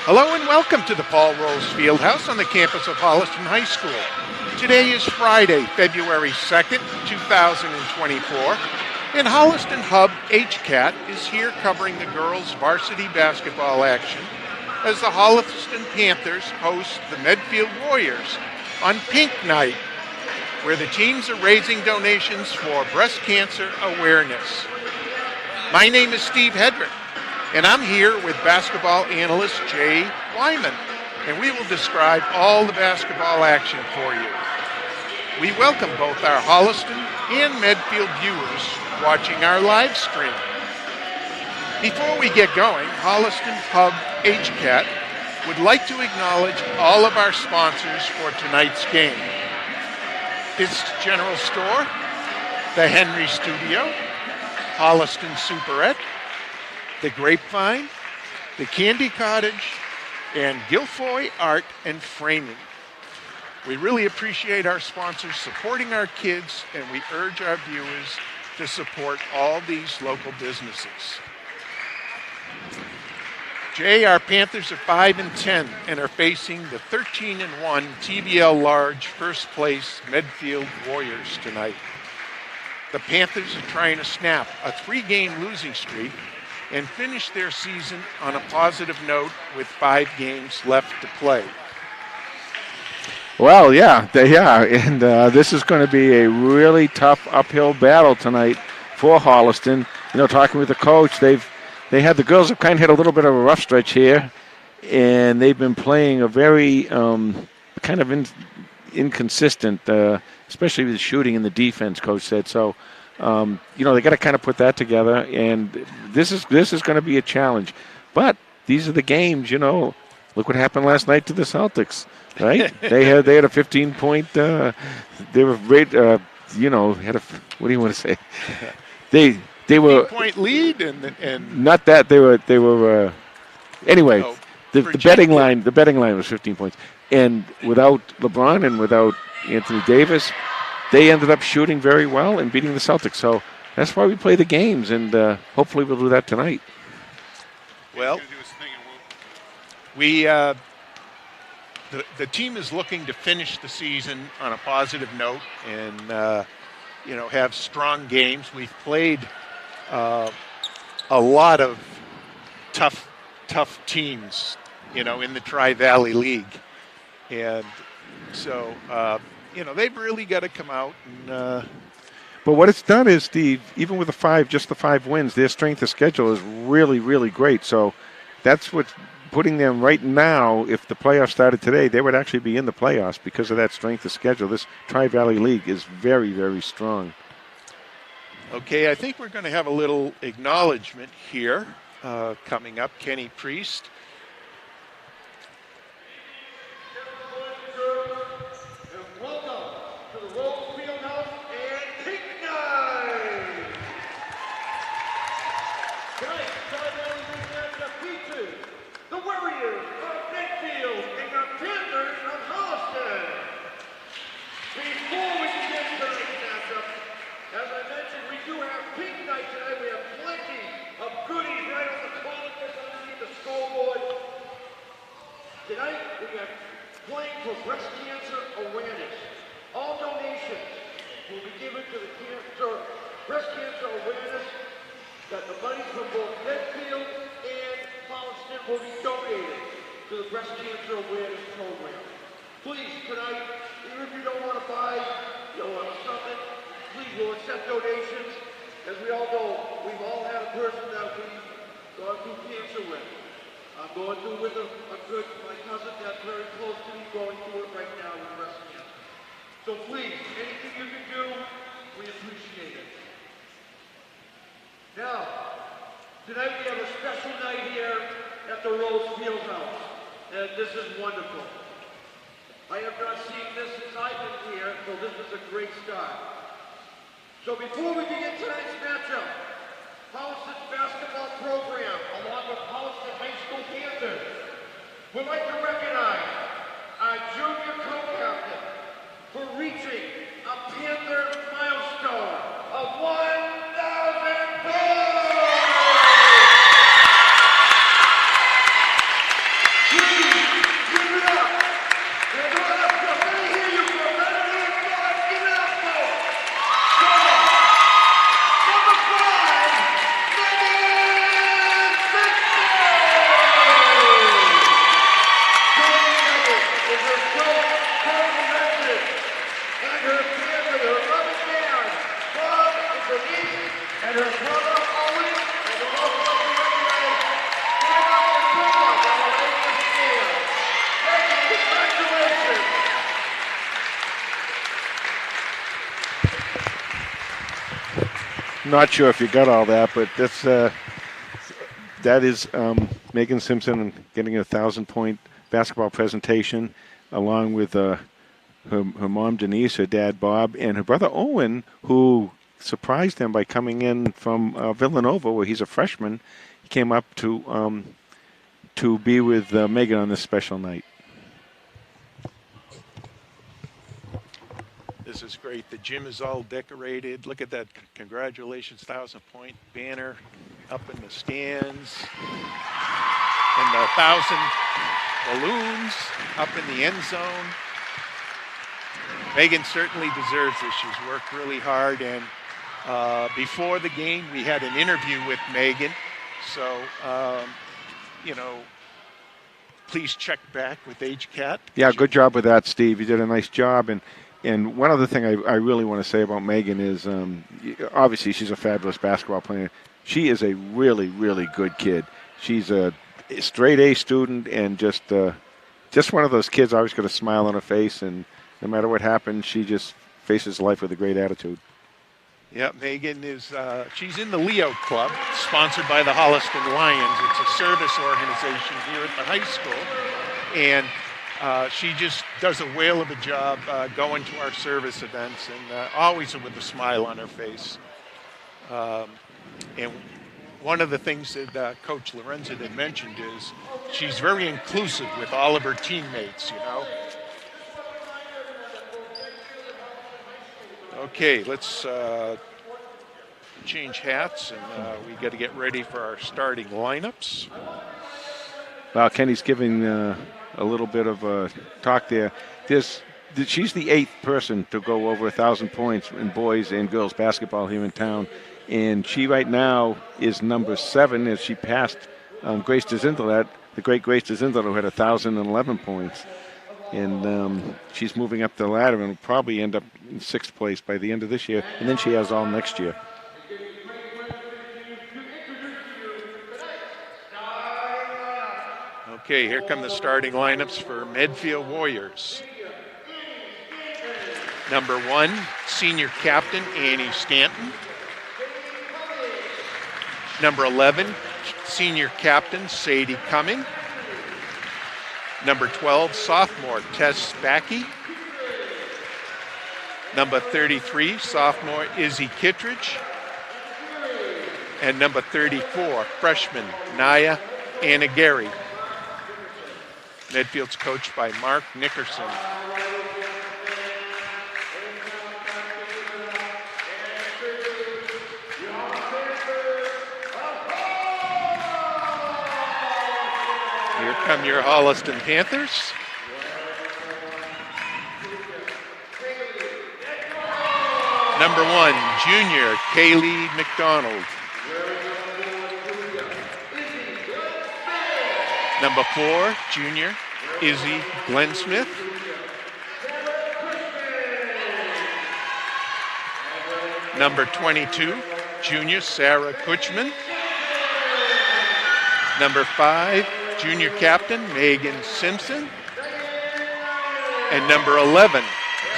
Hello and welcome to the Paul Rowles Fieldhouse on the campus of Holliston High School. Today is Friday, February 2nd, 2024, and Holliston Hub HCAT is here covering the girls' varsity basketball action as the Holliston Panthers host the Medfield Warriors on Pink Night, where the teams are raising donations for breast cancer awareness. My name is Steve Hedrick, and I'm here with basketball analyst Jay Wyman, and we will describe all the basketball action for you. We welcome both our Holliston and Medfield viewers watching our live stream. Before we get going, Holliston Hub HCAT would like to acknowledge all of our sponsors for tonight's game. Fisk's General Store, the Henry Studio, Holliston Superette, the Grapevine, the Candy Cottage, and Guilfoyle Art and Framing. We really appreciate our sponsors supporting our kids, and we urge our viewers to support all these local businesses. Jay, our Panthers are 5-10 and are facing the 13-1 TBL Large first place Medfield Warriors tonight. The Panthers are trying to snap a 3-game losing streak and finish their season on a positive note with 5 games left to play. Well, yeah, they are, and this is going to be a really tough uphill battle tonight for Holliston. You know, talking with the coach, the girls have kind of had a little bit of a rough stretch here, and they've been playing a very kind of inconsistent, especially with the shooting and the defense, coach said. So, they got to kind of put that together, and this is going to be a challenge. But these are the games, Look what happened last night to the Celtics, right? they had a 15-point. They were great. Had a. What do you want to say? They were 15-point lead and not that they were. Anyway, the betting line was 15 points, and without LeBron and without Anthony Davis, they ended up shooting very well and beating the Celtics. So that's why we play the games, and hopefully we'll do that tonight. Well, the team is looking to finish the season on a positive note and have strong games. We've played a lot of tough teams, in the Tri-Valley League, and so they've really got to come out and. But what it's done is, Steve, even with just the 5 wins, their strength of schedule is really, really great. So that's what's putting them right now. If the playoffs started today, they would actually be in the playoffs because of that strength of schedule. This Tri-Valley League is very, very strong. Okay, I think we're going to have a little acknowledgement here coming up. Kenny Priest. Tonight, we are playing for breast cancer awareness. All donations will be given to the breast cancer awareness, that the money from both Medfield and Holliston will be donated to the breast cancer awareness program. Please, tonight, even if you don't want to buy, something, please, we'll accept donations. As we all know, we've all had a person that we've gone through cancer with. I'm going through with my cousin that's very close to me, going through it right now with breast cancer. So please, anything you can do, we appreciate it. Now, tonight we have a special night here at the Rowles Fieldhouse, and this is wonderful. I have not seen this since I've been here, so this is a great start. So before we begin tonight's matchup, Holliston's basketball program, along with Holliston High School Panthers, would like to recognize our junior co-captain for reaching a Panther milestone of 1,000 goals! and her peers with her loving band, Bob and Denise, and her brother Owen, and the local community. Stand up and come up on the latest stand. Thank you. Congratulations. Not sure if you got all that, but that is Megan Simpson getting a 1,000-point basketball presentation, along with her mom Denise, her dad Bob, and her brother Owen, who surprised them by coming in from Villanova, where he's a freshman. He came up to be with Megan on this special night. This is great. The gym is all decorated. Look at that congratulations 1,000-point banner up in the stands. And the 1,000 balloons up in the end zone. Megan certainly deserves this. She's worked really hard. And before the game, we had an interview with Megan. So, please check back with HCAT. Yeah, good job with that, Steve. You did a nice job. And one other thing I really want to say about Megan is, obviously she's a fabulous basketball player. She is a really, really good kid. She's a straight A student and just one of those kids always got a smile on her face, and no matter what happens, she just faces life with a great attitude. Yeah, Megan is, she's in the Leo Club, sponsored by the Holliston Lions. It's a service organization here at the high school. And she just does a whale of a job going to our service events, and always with a smile on her face. And one of the things that Coach Lorenzen had mentioned is she's very inclusive with all of her teammates, Okay, let's change hats, and we got to get ready for our starting lineups. Well, Kenny's giving a little bit of a talk there. She's the 8th person to go over 1,000 points in boys and girls basketball here in town, and she right now is number 7 as she passed Grace DeZindalat, the great Grace DeZindalat, who had 1,011 points. And she's moving up the ladder and will probably end up in 6th place by the end of this year, and then she has all next year. Okay, here come the starting lineups for Medfield Warriors. Number 1, senior captain Annie Stanton. Number 11, senior captain Sadie Cumming. Number 12, sophomore Tess Spacky. Number 33, sophomore Izzy Kittredge. And number 34, freshman Naya Anagari. Medfield's coached by Mark Nickerson. Here come your Holliston Panthers. Number 1, junior Kaylee McDonald. Number 4, junior Izzy Glensmith. Number 22, junior Sarah Kutchman. Number 5, junior captain Megan Simpson. And number 11,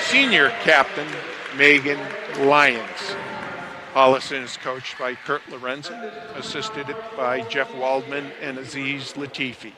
senior captain Megan Lyons. Holliston is coached by Kurt Lorenzen, assisted by Jeff Waldman and Aziz Latifi.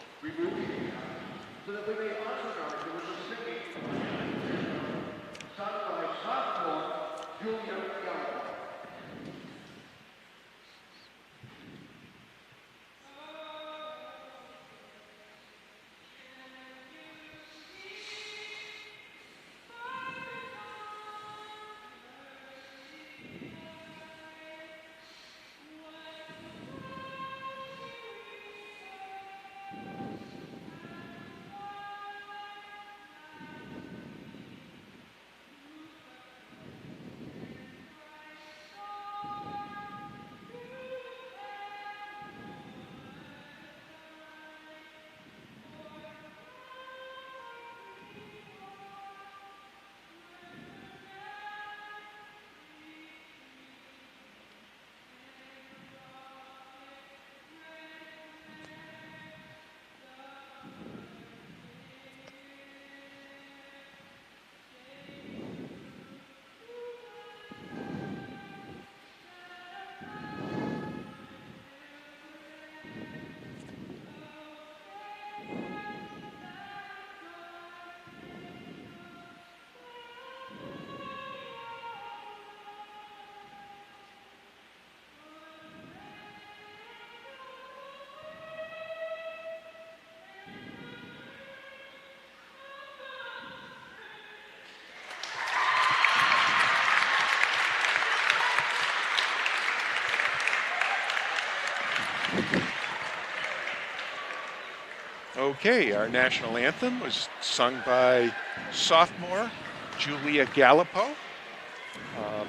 Okay, our national anthem was sung by sophomore Julia Gallipo.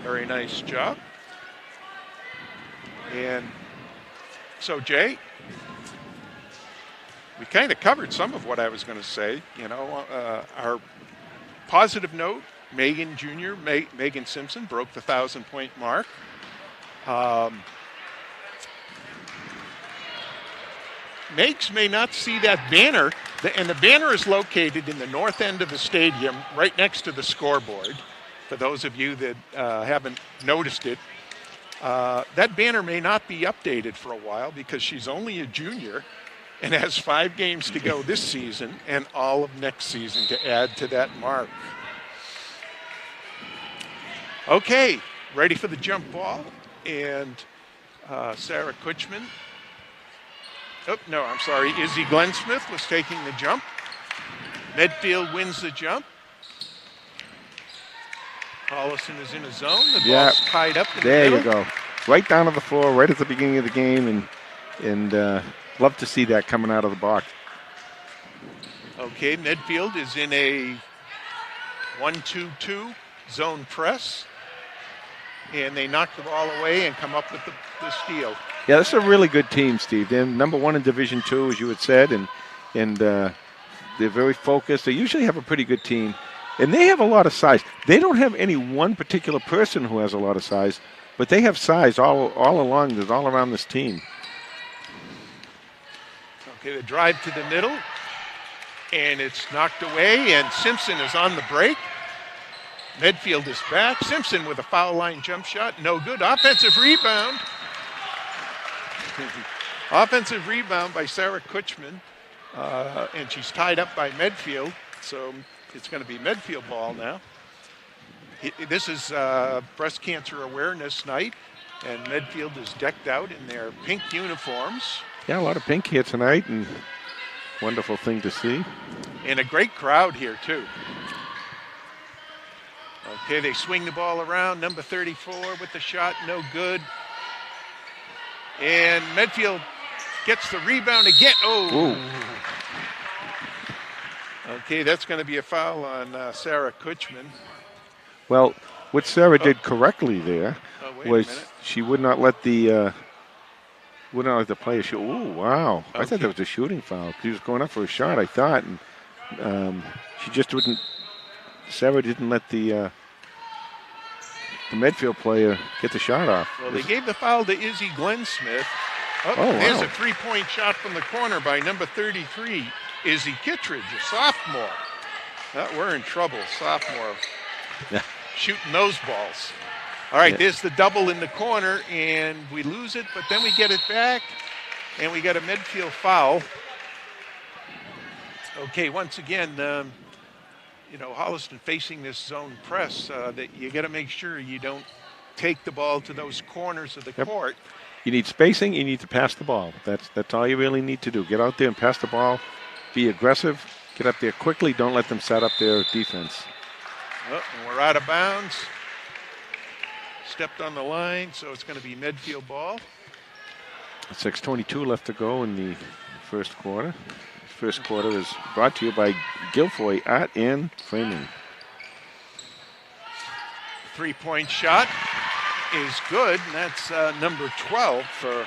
Very nice job. And so, Jay, we kind of covered some of what I was going to say. You know, our positive note, Megan Jr., Megan Simpson broke the 1,000-point mark. Makes may not see that banner, and the banner is located in the north end of the stadium, right next to the scoreboard. For those of you that haven't noticed it, that banner may not be updated for a while because she's only a junior and has 5 games to go this season and all of next season to add to that mark. Okay, ready for the jump ball, and Sarah Kutchman. Oh, no, I'm sorry. Izzy Glensmith was taking the jump. Medfield wins the jump. Holliston is in a zone. The ball's tied up in the middle. There you go. Right down to the floor, right at the beginning of the game, and love to see that coming out of the box. Okay, Medfield is in a 1-2-2 zone press, and they knock the ball away and come up with the steal. Yeah, this is a really good team, Steve. They're number 1 in Division II, as you had said, and they're very focused. They usually have a pretty good team, and they have a lot of size. They don't have any one particular person who has a lot of size, but they have size all along, all around this team. Okay, the drive to the middle, and it's knocked away, and Simpson is on the break. Medfield is back. Simpson with a foul line jump shot, no good. Offensive rebound. Offensive rebound by Sarah Kutchman, and she's tied up by Medfield, so it's going to be Medfield ball now. This is Breast Cancer Awareness Night, and Medfield is decked out in their pink uniforms. Yeah, a lot of pink here tonight, and wonderful thing to see. And a great crowd here, too. Okay, they swing the ball around. Number 34 with the shot, no good. And Medfield gets the rebound again. Oh. Ooh. Okay, that's going to be a foul on Sarah Kutchman. Well, what Sarah did correctly there was she would not let the player shoot. Ooh, wow. Okay. I thought that was a shooting foul. He was going up for a shot, I thought, and she just wouldn't. Sarah didn't let the Medfield player get the shot off. Well, they gave the foul to Izzy Glensmith. There's a three-point shot from the corner by number 33, Izzy Kittredge, a sophomore. We're in trouble, sophomore. Yeah. Shooting those balls. All right, there's the double in the corner, and we lose it, but then we get it back, and we got a Medfield foul. Okay, once again, Holliston facing this zone press, that you got to make sure you don't take the ball to those corners of the court. You need spacing. You need to pass the ball. That's all you really need to do. Get out there and pass the ball. Be aggressive. Get up there quickly. Don't let them set up their defense. And we're out of bounds. Stepped on the line, so it's going to be Medfield ball. 6:22 left to go in the first quarter. First quarter is brought to you by Guilfoyle Art and Framing. Three-point shot is good, and that's number 12 for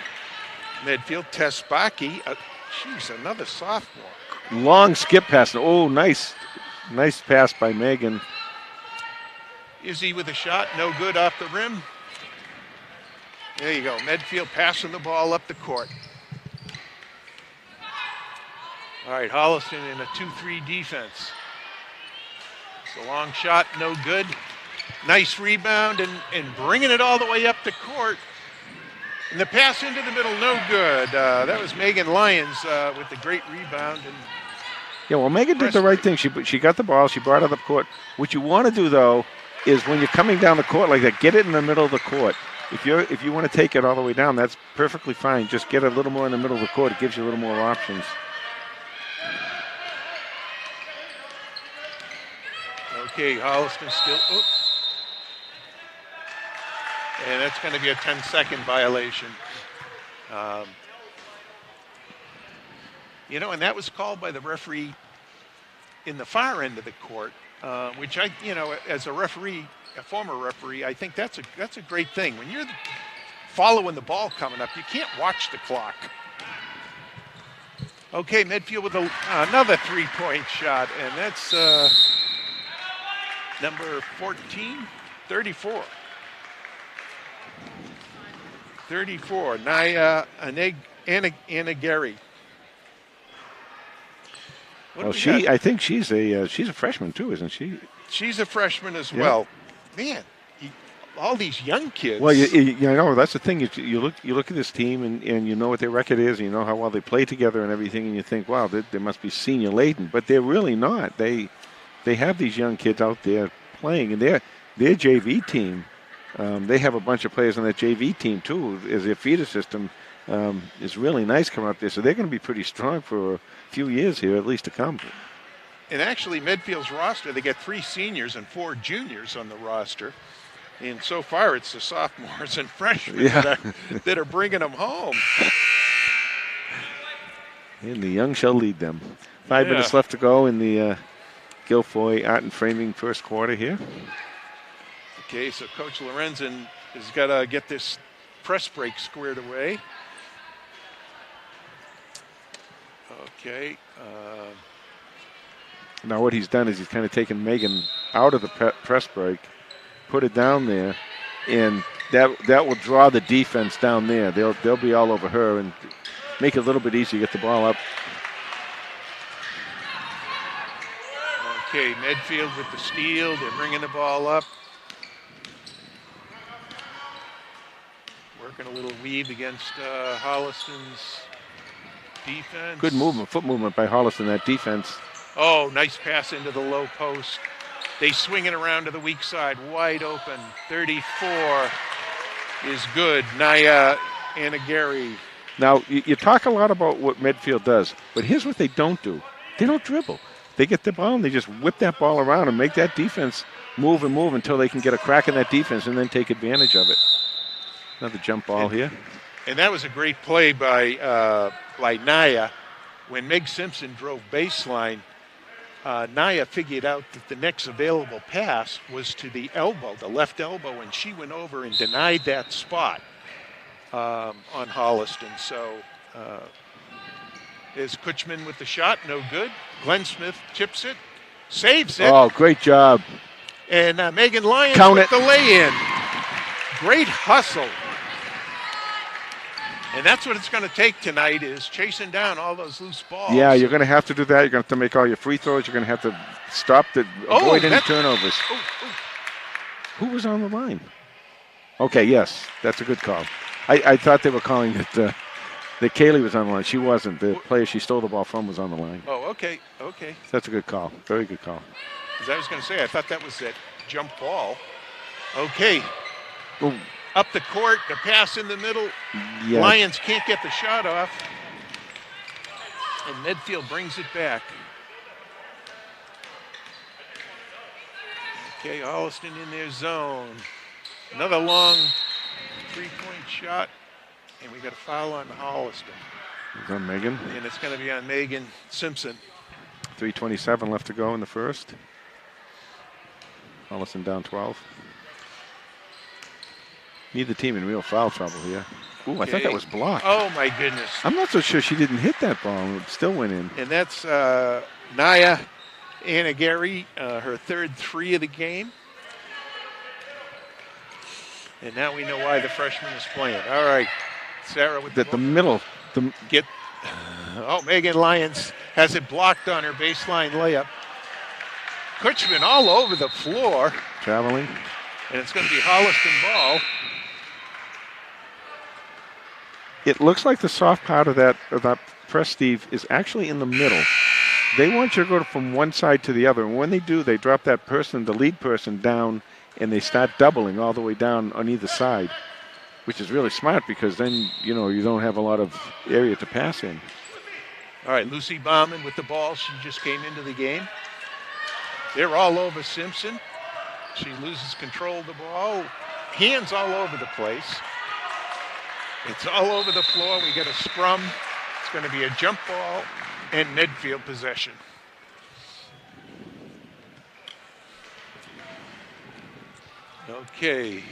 Medfield. Tess Bakke. Another sophomore. Long skip pass. Oh, nice pass by Megan. Izzy with a shot, no good off the rim. There you go, Medfield passing the ball up the court. All right, Holliston in a 2-3 defense. It's a long shot, no good. Nice rebound and bringing it all the way up the court. And the pass into the middle, no good. That was Megan Lyons with the great rebound. Megan did the right thing. She got the ball, she brought it up court. What you want to do, though, is when you're coming down the court like that, get it in the middle of the court. If you want to take it all the way down, that's perfectly fine. Just get a little more in the middle of the court. It gives you a little more options. Okay, Holliston still. And that's going to be a 10-second violation. And that was called by the referee in the far end of the court, which as a referee, a former referee, I think that's a great thing. When you're following the ball coming up, you can't watch the clock. Okay, Medfield with another three-point shot, and that's number 14, 34. 34, Naya Anagari. I think she's a freshman too, isn't she? She's a freshman as well. Man, all these young kids. Well, that's the thing. You look at this team and you know what their record is, and you know how well they play together and everything, and you think, wow, they must be senior laden, but they're really not. They have these young kids out there playing, and their JV team. They have a bunch of players on that JV team too, as their feeder system is really nice coming up there. So they're going to be pretty strong for a few years here, at least to come. And actually, Medfield's roster, they get 3 seniors and 4 juniors on the roster. And so far, it's the sophomores and freshmen that are bringing them home. And the young shall lead them. 5 minutes left to go in the Guilfoyle Art and Framing first quarter here. Okay, so Coach Lorenzen has got to get this press break squared away. Okay. Now what he's done is he's kind of taken Megan out of the press break, put it down there, and that will draw the defense down there. They'll be all over her and make it a little bit easier to get the ball up. Okay, Medfield with the steal. They're bringing the ball up. Working a little weave against Holliston's defense. Good movement, foot movement by Holliston, that defense. Oh, nice pass into the low post. They swing it around to the weak side, wide open. 34 is good. Naya Anagari. Now, you talk a lot about what Medfield does, but here's what they don't do. They don't dribble. They get the ball and they just whip that ball around and make that defense move and move until they can get a crack in that defense and then take advantage of it. Another jump ball here. And that was a great play by Naya. When Meg Simpson drove baseline, Naya figured out that the next available pass was to the elbow, the left elbow, and she went over and denied that spot on Holliston. So is Kutchman with the shot? No good. Glenn Smith chips it, saves it. Oh, great job. And Megan Lyons with the lay-in. Great hustle. And that's what it's going to take tonight, is chasing down all those loose balls. Yeah, you're going to have to do that. You're going to have to make all your free throws. You're going to have to avoid any turnovers. Who was on the line? Okay, yes, that's a good call. I thought they were calling it that Kaylee was on the line. She wasn't. The player she stole the ball from was on the line. Oh, okay. That's a good call. Very good call. As I was going to say, I thought that was that jump ball. Okay. Ooh. Up the court, the pass in the middle. Yeah. Lions can't get the shot off. And Medfield brings it back. Okay, Holliston in their zone. Another long three-point shot. And we got a foul on Holliston. It's on Megan. And it's going to be on Megan Simpson. 3:27 left to go in the first. Holliston down 12. Neither team in real foul trouble here. Ooh, I thought that was blocked. Oh, my goodness. I'm not so sure she didn't hit that ball. It still went in. And that's Naya Anagari, her third 3 of the game. And now we know why the freshman is playing. All right, Sarah with the middle. Megan Lyons has it blocked on her baseline layup. Kutchman all over the floor. Traveling. And it's going to be Holliston ball. It looks like the soft part of that press, Steve, is actually in the middle. They want you to go from one side to the other. And when they do, they drop that person, the lead person, down, and they start doubling all the way down on either side, which is really smart because then, you don't have a lot of area to pass in. All right, Lucy Bauman with the ball. She just came into the game. They're all over Simpson. She loses control of the ball. Hands all over the place. It's all over the floor. We get a scrum. It's going to be a jump ball. and Medfield possession. Okay.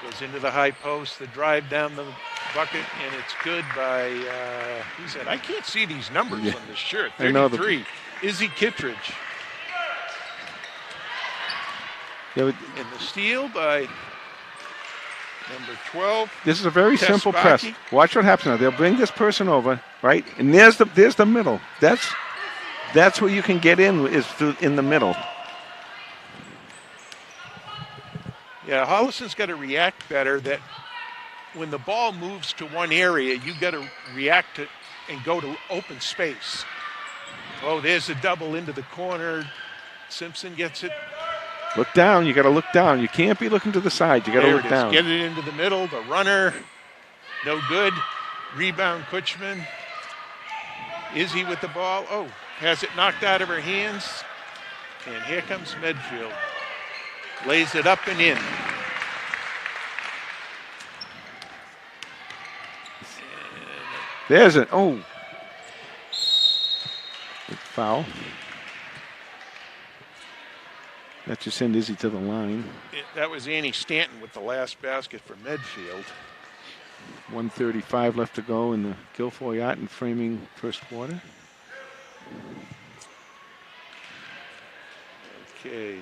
Goes into the high post, the drive down the bucket, and it's good by, who's that? I can't see these numbers on this shirt. 33, Izzy Kittredge. Yeah, and the steal by number 12. This is a very simple press. Tespaki. Watch what happens now. They'll bring this person over, right? And there's the middle. That's where you can get in, is in the middle. Yeah, Holliston's got to react better. That when the ball moves to one area, you got to react to and go to open space. Oh, there's a double into the corner. Simpson gets it. Look down. You got to look down. You can't be looking to the side. You got to look down. Get it into the middle. The runner, no good. Rebound, Kutchman. Izzy with the ball. Oh, has it knocked out of her hands. And here comes Medfield. Lays it up and in. There's it. Oh. Foul. That just send Izzy to the line. That was Annie Stanton with the last basket for Medfield. 1:35 left to go in the Guilfoyle Yacht and Framing first quarter. Okay.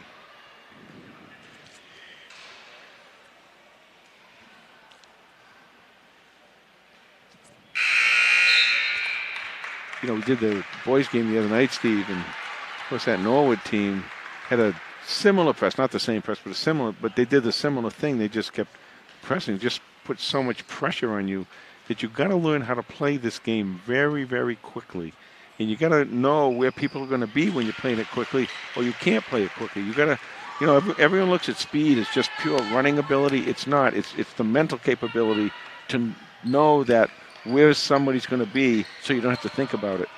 You know, we did the boys game the other night, Steve, and of course that Norwood team had a similar press, not the same press, but a similar, but they did the similar thing. They just kept pressing, just put so much pressure on you that you got to learn how to play this game very, very quickly. And you got to know where people are going to be when you're playing it quickly, or you can't play it quickly. You got to, you know, everyone looks at speed as just pure running ability. It's not. It's the mental capability to know that where somebody's going to be so you don't have to think about it.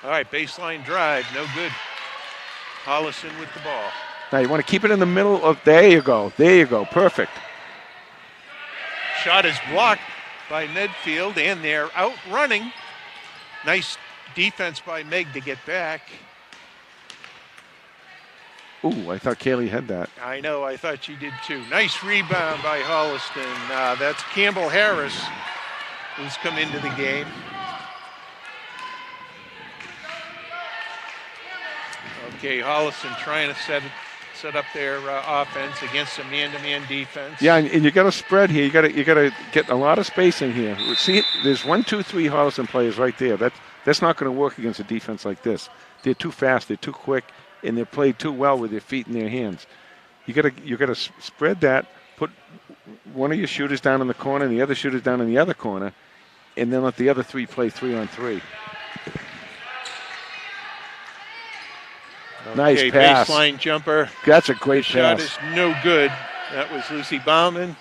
All right, baseline drive, no good. Holliston with the ball. Now you want to keep it in the middle of, there you go, perfect. Shot is blocked by Medfield, and they're out running. Nice defense by Meg to get back. Ooh, I thought Kaylee had that. I know, I thought she did too. Nice rebound by Holliston. That's Campbell Harris, who's come into the game. Okay, Holliston trying to set up their offense against a man-to-man defense. Yeah, and you got to spread here. You got to get a lot of spacing here. See, there's 1, 2, 3 Holliston players right there. That's not going to work against a defense like this. They're too fast. They're too quick, and they're played too well with their feet and their hands. You got to spread that. Put one of your shooters down in the corner, and the other shooters down in the other corner, and then let the other 3 play 3-on-3. Okay, nice pass. Baseline jumper. That's a great shot pass. Is no good. That was Lucy Bauman.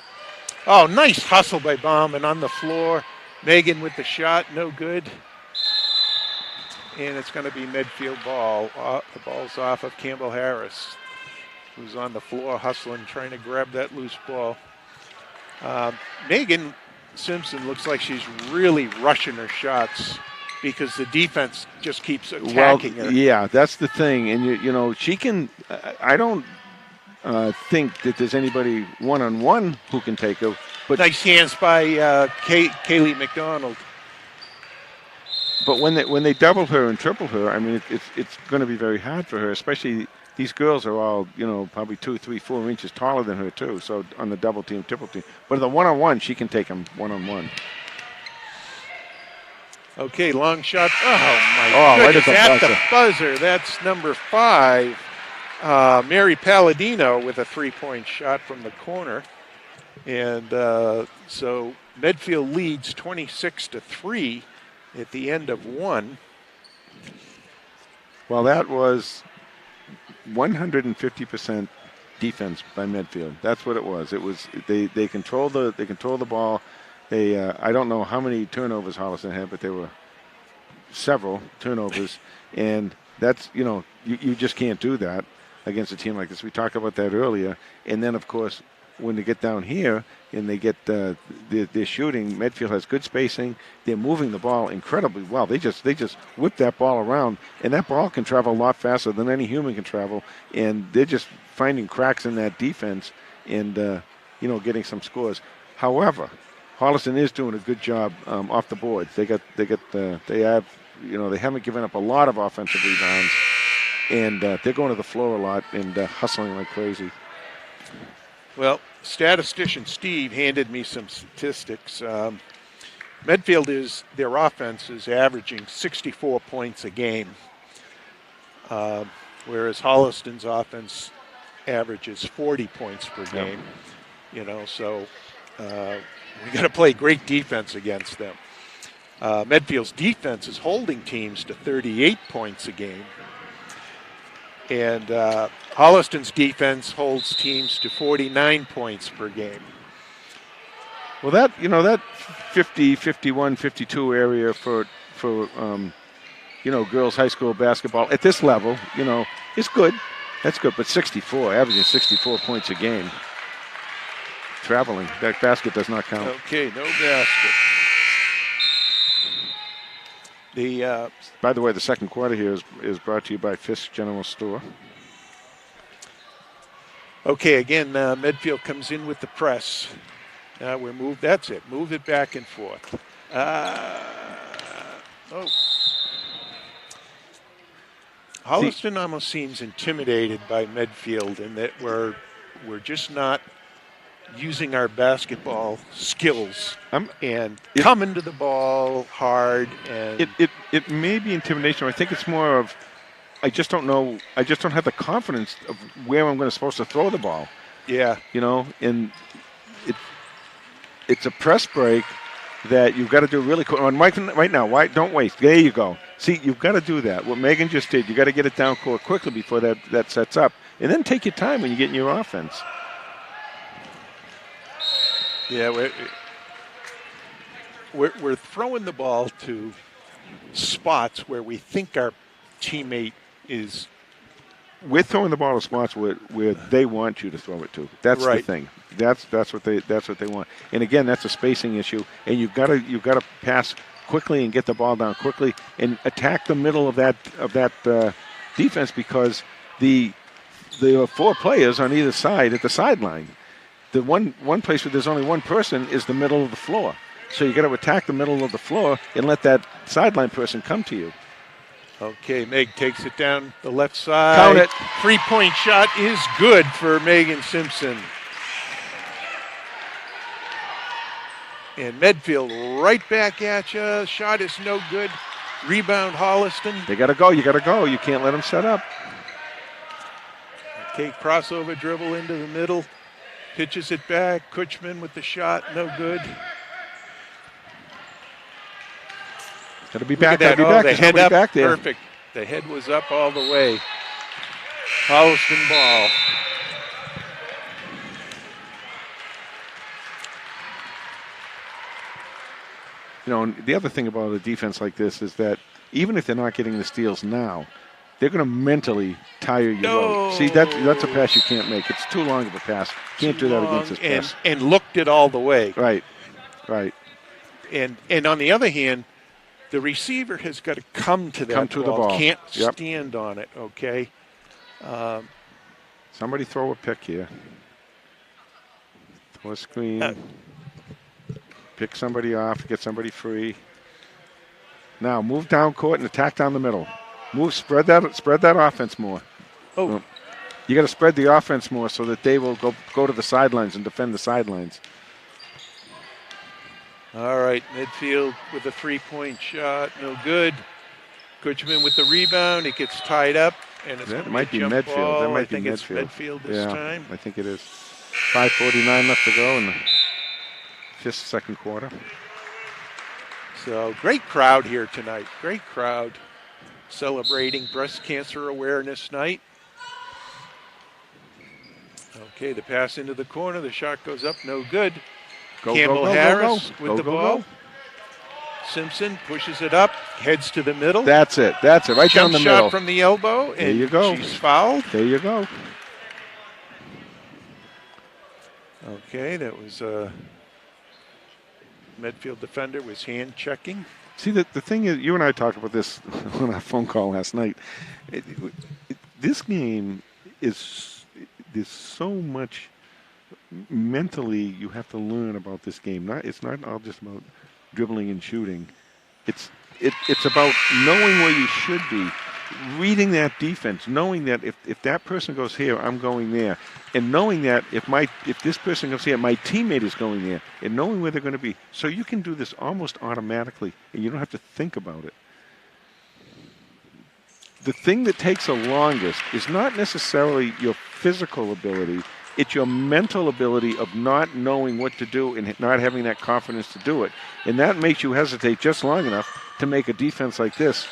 Oh, nice hustle by Bauman on the floor. Megan with the shot, no good. And it's going to be Medfield ball. The ball's off of Campbell Harris, who's on the floor hustling, trying to grab that loose ball. Megan Simpson looks like she's really rushing her shots because the defense just keeps attacking her. Yeah, that's the thing. And, you know, she can I don't think that there's anybody one-on-one who can take her. But nice hands by Kaylee McDonald. But when they double her and triple her, I mean, it's going to be very hard for her, especially these girls are all, you know, probably 2, 3, 4 inches taller than her, too. So on the double team, triple team. But the one-on-one, she can take them one-on-one. Okay, long shot. Oh, my goodness. Right at the buzzer. That's number 5. Mary Palladino with a 3-point shot from the corner. And so Medfield leads 26-3 at the end of 1. Well, that was 150% defense by Medfield. That's what it was. It was they controlled the ball. They I don't know how many turnovers Holliston had, but there were several turnovers, and that's, you know, you just can't do that against a team like this. We talked about that earlier. And then, of course, when they get down here and they get they're shooting, Medfield has good spacing. They're moving the ball incredibly well. They just whip that ball around, and that ball can travel a lot faster than any human can travel. And they're just finding cracks in that defense and getting some scores. However, Holliston is doing a good job off the board. They haven't given up a lot of offensive rebounds, and they're going to the floor a lot and hustling like crazy. Well, statistician Steve handed me some statistics. Medfield their offense is averaging 64 points a game, whereas Holliston's offense averages 40 points per game. So we got to play great defense against them. Medfield's defense is holding teams to 38 points a game. And Holliston's defense holds teams to 49 points per game. Well, that 50, 51, 52 area for girls high school basketball at this level, is good. That's good, but 64, averaging 64 points a game. Traveling, that basket does not count. Okay, no basket. By the way, the second quarter here is brought to you by Fisk General Store. Okay, again, Medfield comes in with the press. That's it. Move it back and forth. Holliston almost seems intimidated by Medfield in that we're just not using our basketball skills and coming to the ball hard. And it may be intimidation. I think it's more of I just don't know. I just don't have the confidence of where I'm supposed to throw the ball. Yeah, and it's a press break that you've got to do really quick. Right now, why don't waste? There you go. See, you've got to do that. What Megan just did, you got to get it down court quickly before that sets up, and then take your time when you get in your offense. Yeah, we're throwing the ball to spots where we think our teammate is. We're throwing the ball to spots where they want you to throw it to. That's right. The thing. That's what they want. And again, that's a spacing issue. And you've got to pass quickly and get the ball down quickly and attack the middle of that defense, because the four players on either side at the sideline. The one place where there's only one person is the middle of the floor. So you got to attack the middle of the floor and let that sideline person come to you. Okay, Meg takes it down the left side. Count it. 3-point shot is good for Megan Simpson. And Medfield right back at you. Shot is no good. Rebound Holliston. They got to go. You got to go. You can't let them set up. Okay, crossover dribble into the middle. Pitches it back. Kutchman with the shot. No good. Got to be back. Got to be back. The head up. Back there. Perfect. The head was up all the way. Holliston ball. The other thing about a defense like this is that even if they're not getting the steals now, they're going to mentally tire you out. See, that's a pass you can't make. It's too long of a pass. Can't do that against this pass. And looked it all the way. Right. And on the other hand, the receiver has got to come to that the ball. Can't stand on it, okay? Somebody throw a pick here. Throw a screen. Pick somebody off, get somebody free. Now move down court and attack down the middle. Spread that offense more. Oh. You got to spread the offense more so that they will go to the sidelines and defend the sidelines. All right, Medfield with a 3-point shot, no good. Kutchman with the rebound, it gets tied up, and it's that might be Medfield. Ball. That might I think be it's Medfield this time. I think it is. 5:49 left to go in the second quarter. So great crowd here tonight. Great crowd celebrating Breast Cancer Awareness Night. Okay, the pass into the corner. The shot goes up, no good. Campbell Harris with the ball. Simpson pushes it up, heads to the middle. That's it. Right down the middle. Jump shot from the elbow, and there you go. She's fouled. There you go. Okay, that was Medfield defender was hand checking. See, the thing is, you and I talked about this on our phone call last night. This game is there's so much mentally you have to learn about this game. It's not all just about dribbling and shooting. It's about knowing where you should be, reading that defense, knowing that if that person goes here, I'm going there, and knowing that if this person goes here, my teammate is going there, and knowing where they're going to be. So you can do this almost automatically, and you don't have to think about it. The thing that takes the longest is not necessarily your physical ability. It's your mental ability of not knowing what to do and not having that confidence to do it. And that makes you hesitate just long enough to make a defense like this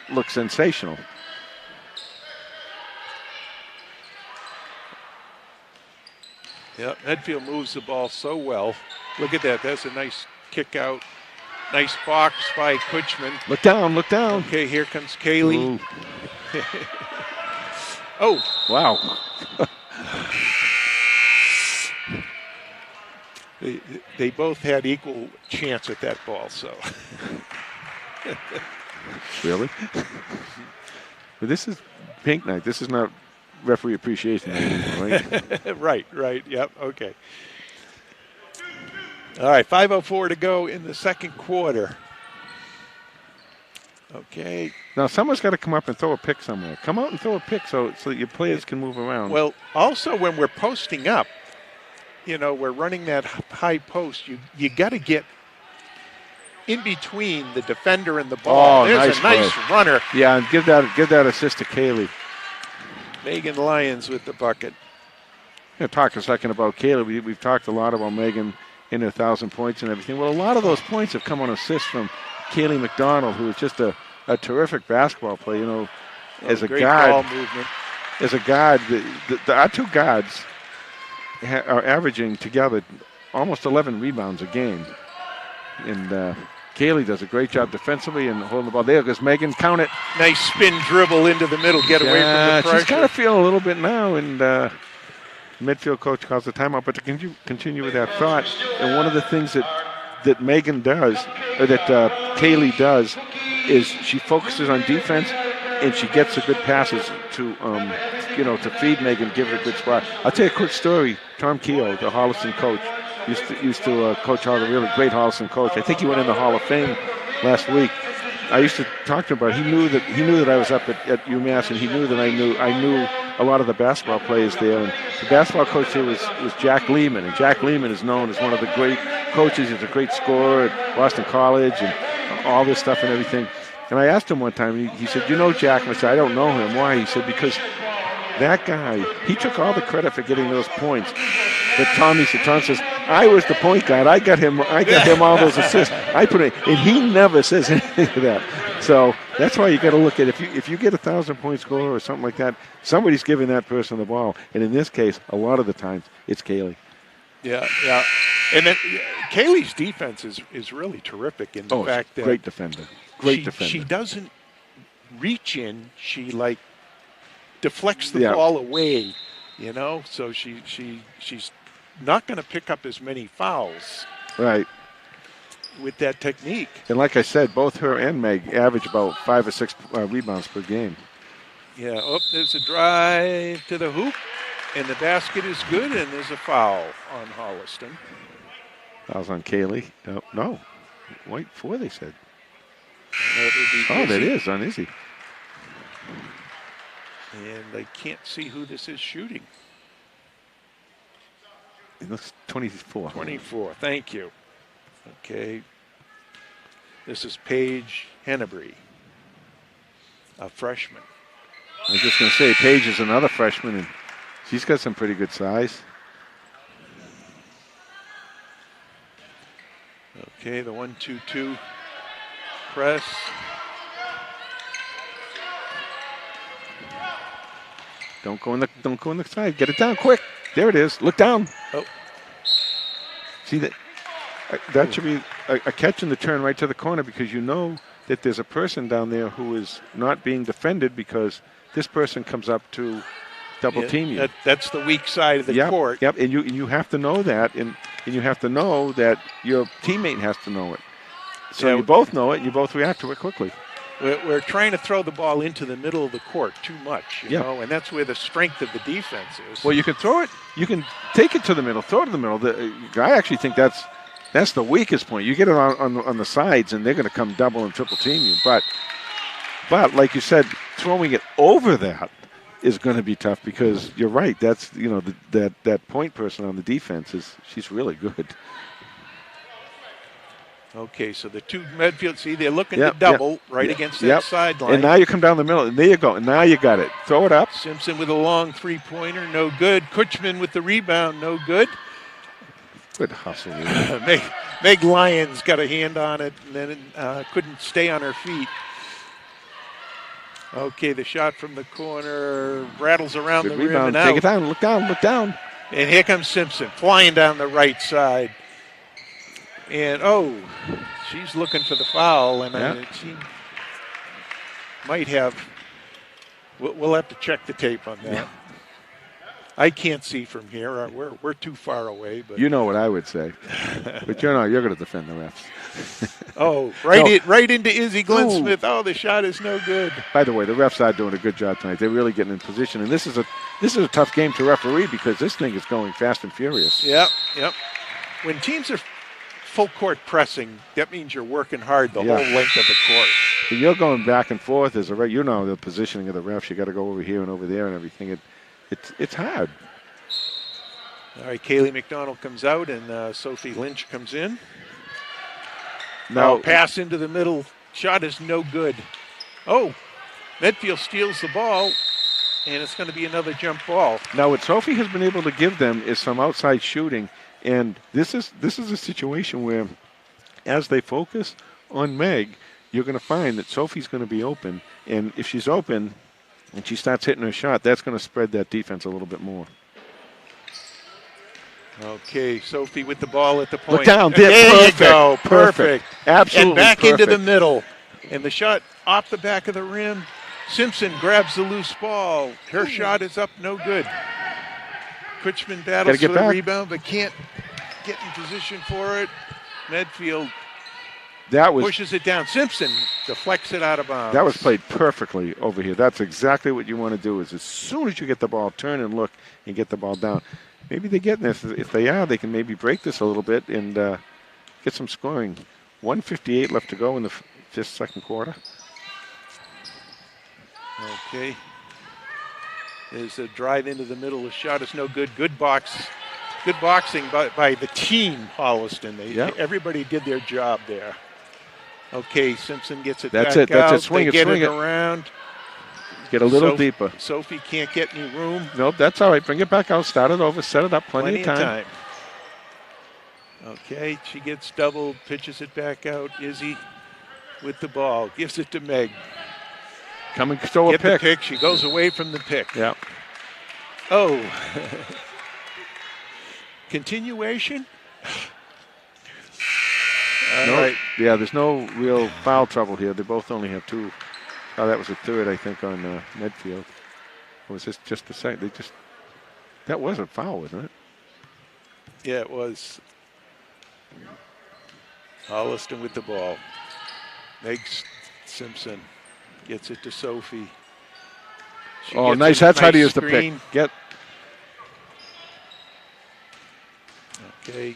look sensational. Yeah, Medfield moves the ball so well. Look at that. That's a nice kick out. Nice box by Kutchman. Look down, look down. Okay, here comes Kaylee. Oh. Wow. They both had equal chance at that ball, so. Really? But this is pink night. This is not referee appreciation night anymore, right? Right. Yep, okay. All right, 5:04 to go in the second quarter. Okay. Now, someone's got to come up and throw a pick somewhere. Come out and throw a pick so that your players can move around. Well, also when we're posting up, we're running that high post. You got to get in between the defender and the ball. Oh, There's a nice runner. Yeah, and give that assist to Kaylee. Megan Lyons with the bucket. I'm going to talk a second about Kaylee. We've talked a lot about Megan in her 1,000 points and everything. Well, a lot of those points have come on assists from Kaylee McDonald, who is just a terrific basketball player. As a great guard, ball movement. As a guard, our two guards are averaging together almost 11 rebounds a game. And Kaylee does a great job defensively and holding the ball. There goes Megan. Count it. Nice spin dribble into the middle. Get away from the pressure. She's got to feel a little bit now. And midfield coach calls the timeout. But to continue with that thought, and one of the things that Megan does, or that Kaylee does, is she focuses on defense and she gets the good passes to feed Megan, give her a good spot. I'll tell you a quick story. Tom Keogh, the Holliston coach, used to coach all the really great Holliston coach. I think he went in the Hall of Fame last week. I used to talk to him about it. He knew that I was up at UMass, and he knew that I knew a lot of the basketball players there. And the basketball coach here was Jack Lehman, and Jack Lehman is known as one of the great coaches. He's a great scorer at Boston College and all this stuff and everything. And I asked him one time, he said, Jack? And I said, I don't know him. Why? He said, because that guy, he took all the credit for getting those points. But Tom says, I was the point guard. I got him all those assists. I put it, and he never says anything to that. So that's why you got to look at if you get 1,000-point score or something like that, somebody's giving that person the ball. And in this case, a lot of the times it's Kaylee. Yeah. And then Kaylee's defense is really terrific in the fact that great defender. Great defender. She doesn't reach in. She deflects the ball away. So she's not going to pick up as many fouls. Right. With that technique. And like I said, both her and Meg average about 5 or 6 rebounds per game. Yeah. Oh, there's a drive to the hoop, and the basket is good, and there's a foul on Holliston. Foul's on Kaylee. No. White 4, they said. That is on Izzy. And I can't see who this is shooting. It looks 24. 24, thank you. Okay. This is Paige Hennebree, a freshman. I was just going to say, Paige is another freshman, and she's got some pretty good size. Okay, the 1-2-2 press. Don't go in the side. Get it down quick. There it is. Look down. Oh. See that? That should be a catch in the turn right to the corner, because you know that there's a person down there who is not being defended, because this person comes up to double team you. That's the weak side of the court. Yep, and you have to know that, and you have to know that your teammate has to know it. So you both know it, and you both react to it quickly. We're trying to throw the ball into the middle of the court too much, you know, and that's where the strength of the defense is. Well, you can throw it. You can take it to the middle, throw it to the middle. I actually think that's the weakest point. You get it on the sides, and they're going to come double and triple team you. But like you said, throwing it over that is going to be tough because you're right. That's that point person on the defense she's really good. Okay, so the two Medfield, see, they're looking to double against that sideline. And now you come down the middle, and there you go. And now you got it. Throw it up. Simpson with a long three-pointer, no good. Kutchman with the rebound, no good. Good hustle. Meg Lyons got a hand on it and then couldn't stay on her feet. Okay, the shot from the corner rattles around good the rebound. rim and out. Take it down. Look down. Look down. And here comes Simpson flying down the right side. And, she's looking for the foul, and she might have. We'll have to check the tape on that. Yeah. I can't see from here. We're too far away. But you know what I would say. But you're going to defend the refs. Right into Izzy Glenn Smith. Oh, the shot is no good. By the way, the refs are doing a good job tonight. They're really getting in position, and this is a tough game to referee because this thing is going fast and furious. Yep. When teams are full court pressing, that means you're working hard the whole length of the court. But you're going back and forth as a ref. You know the positioning of the refs. You got to go over here and over there and everything. It's hard. All right, Kaylee McDonald comes out and Sophie Lynch comes in. Now pass into the middle. Shot is no good. Oh, Medfield steals the ball, and it's going to be another jump ball. Now what Sophie has been able to give them is some outside shooting. And this is a situation where, as they focus on Meg, you're going to find that Sophie's going to be open. And if she's open and she starts hitting her shot, that's going to spread that defense a little bit more. Okay, Sophie with the ball at the point. Look down. There you go. Perfect. Absolutely and back perfect. Into the middle. And the shot off the back of the rim. Simpson grabs the loose ball. Her shot is up, no good. Kutchman battles for the rebound, but can't get in position for it. Medfield pushes it down. Simpson deflects it out of bounds. That was played perfectly over here. That's exactly what you want to do is as soon as you get the ball, turn and look and get the ball down. Maybe they get this. If they are, they can maybe break this a little bit and get some scoring. 1:58 left to go in the second quarter. Okay. There's a drive into the middle. The shot is no good. Good boxing by the team, Holliston. Everybody did their job there. Okay, Simpson gets it back out. That's it. Swing it swing around. Get a little deeper. Sophie can't get any room. Nope, that's all right. Bring it back out. Start it over. Set it up. Plenty of time. Okay, she gets doubled. Pitches it back out. Izzy with the ball. Gives it to Meg. Come and throw a pick. Get the pick. She goes away from the pick. Yeah. Oh. Continuation? All right. Yeah, there's no real foul trouble here. They both only have two. Oh, that was a third, I think, on Medfield. Or was this just the second? That was a foul, wasn't it? Yeah, it was. Holliston with the ball. Meg Simpson gets it to Sophie. Nice. That's how to use the pick. Okay.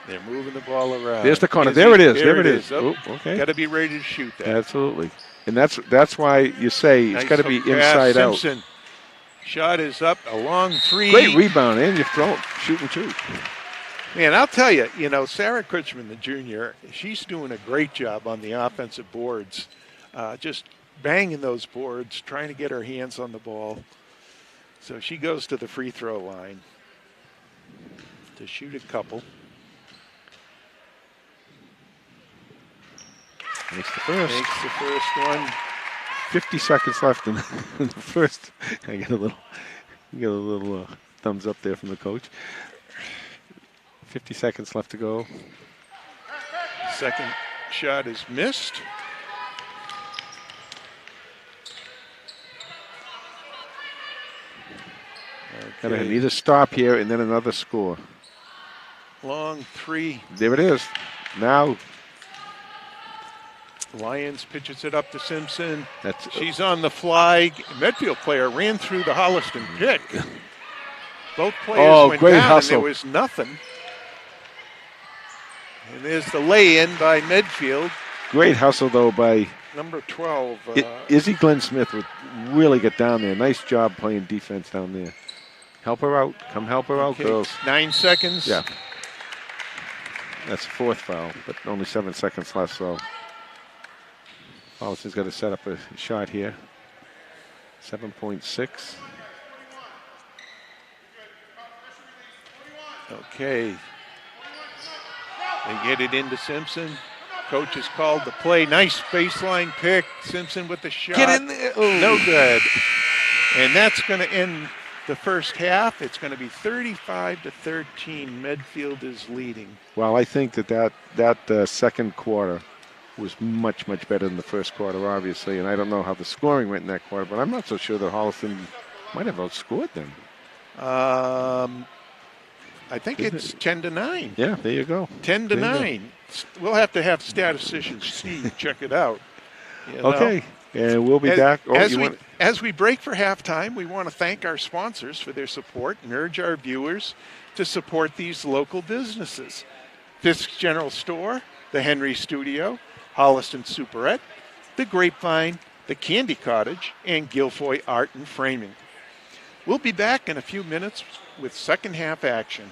They're moving the ball around. There's the corner. There it is. There it is. Oh, okay. Got to be ready to shoot that. Absolutely. And that's why you say it's got to be inside out. Simpson. Shot is up. A long three. Great rebound. And you throw it. Shoot and shoot. Man, I'll tell you, Sarah Kutchman, the junior, she's doing a great job on the offensive boards. Just banging those boards, trying to get her hands on the ball. So she goes to the free throw line to shoot a couple. Makes the first one. 50 seconds left in the first. I get a little thumbs up there from the coach. 50 seconds left to go. Second shot is missed. Gotta Okay. need a stop here and then another score. Long three. There it is. Now Lions pitches it up to Simpson. that's She's on the fly. Medfield player ran through the Holliston pick. Both players went great down hustle. and there was nothing. And there's the lay-in by Medfield. great hustle though by Number 12. Izzy Glenn Smith would really get down there. Nice job playing defense down there. Help her out. Come help her out, okay, girls. 9 seconds. Yeah. That's the fourth foul, but only 7 seconds left, so Holliston's got to set up a shot here. 7.6. Okay. They get it into Simpson. Coach has called the play. Nice baseline pick. Simpson with the shot. Get in there. Oh. No good. And that's going to end the first half. It's going to be 35-13. Medfield is leading. Well, I think that second quarter was much, much better than the first quarter, obviously. And I don't know how the scoring went in that quarter, but I'm not so sure that Holliston might have outscored them. I think it's 10-9. Yeah, there you go. 10-9. We'll have to have statistician Steve check it out. You know? Okay, and we'll be back. As we break for halftime, we want to thank our sponsors for their support and urge our viewers to support these local businesses. Fisk's General Store, the Henry Studio, Holliston Superette, the Grapevine, the Candy Cottage, and Guilfoyle Art and Framing. We'll be back in a few minutes with second half action.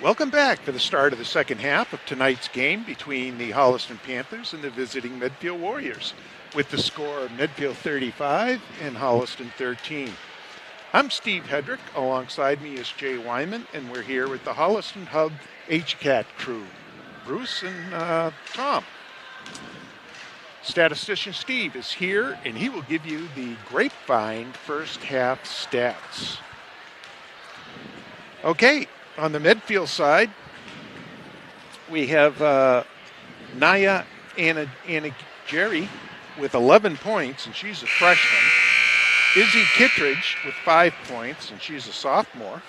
Welcome back for the start of the second half of tonight's game between the Holliston Panthers and the visiting Medfield Warriors, with the score of Medfield 35 and Holliston 13. I'm Steve Hedrick. Alongside me is Jay Wyman, and we're here with the Holliston Hub HCAT crew, Bruce and Tom. Statistician Steve is here, and he will give you the grapevine first half stats. Okay. On the Medfield side, we have Naya Jerry with 11 points, and she's a freshman. Izzy Kittredge with 5 points, and she's a sophomore.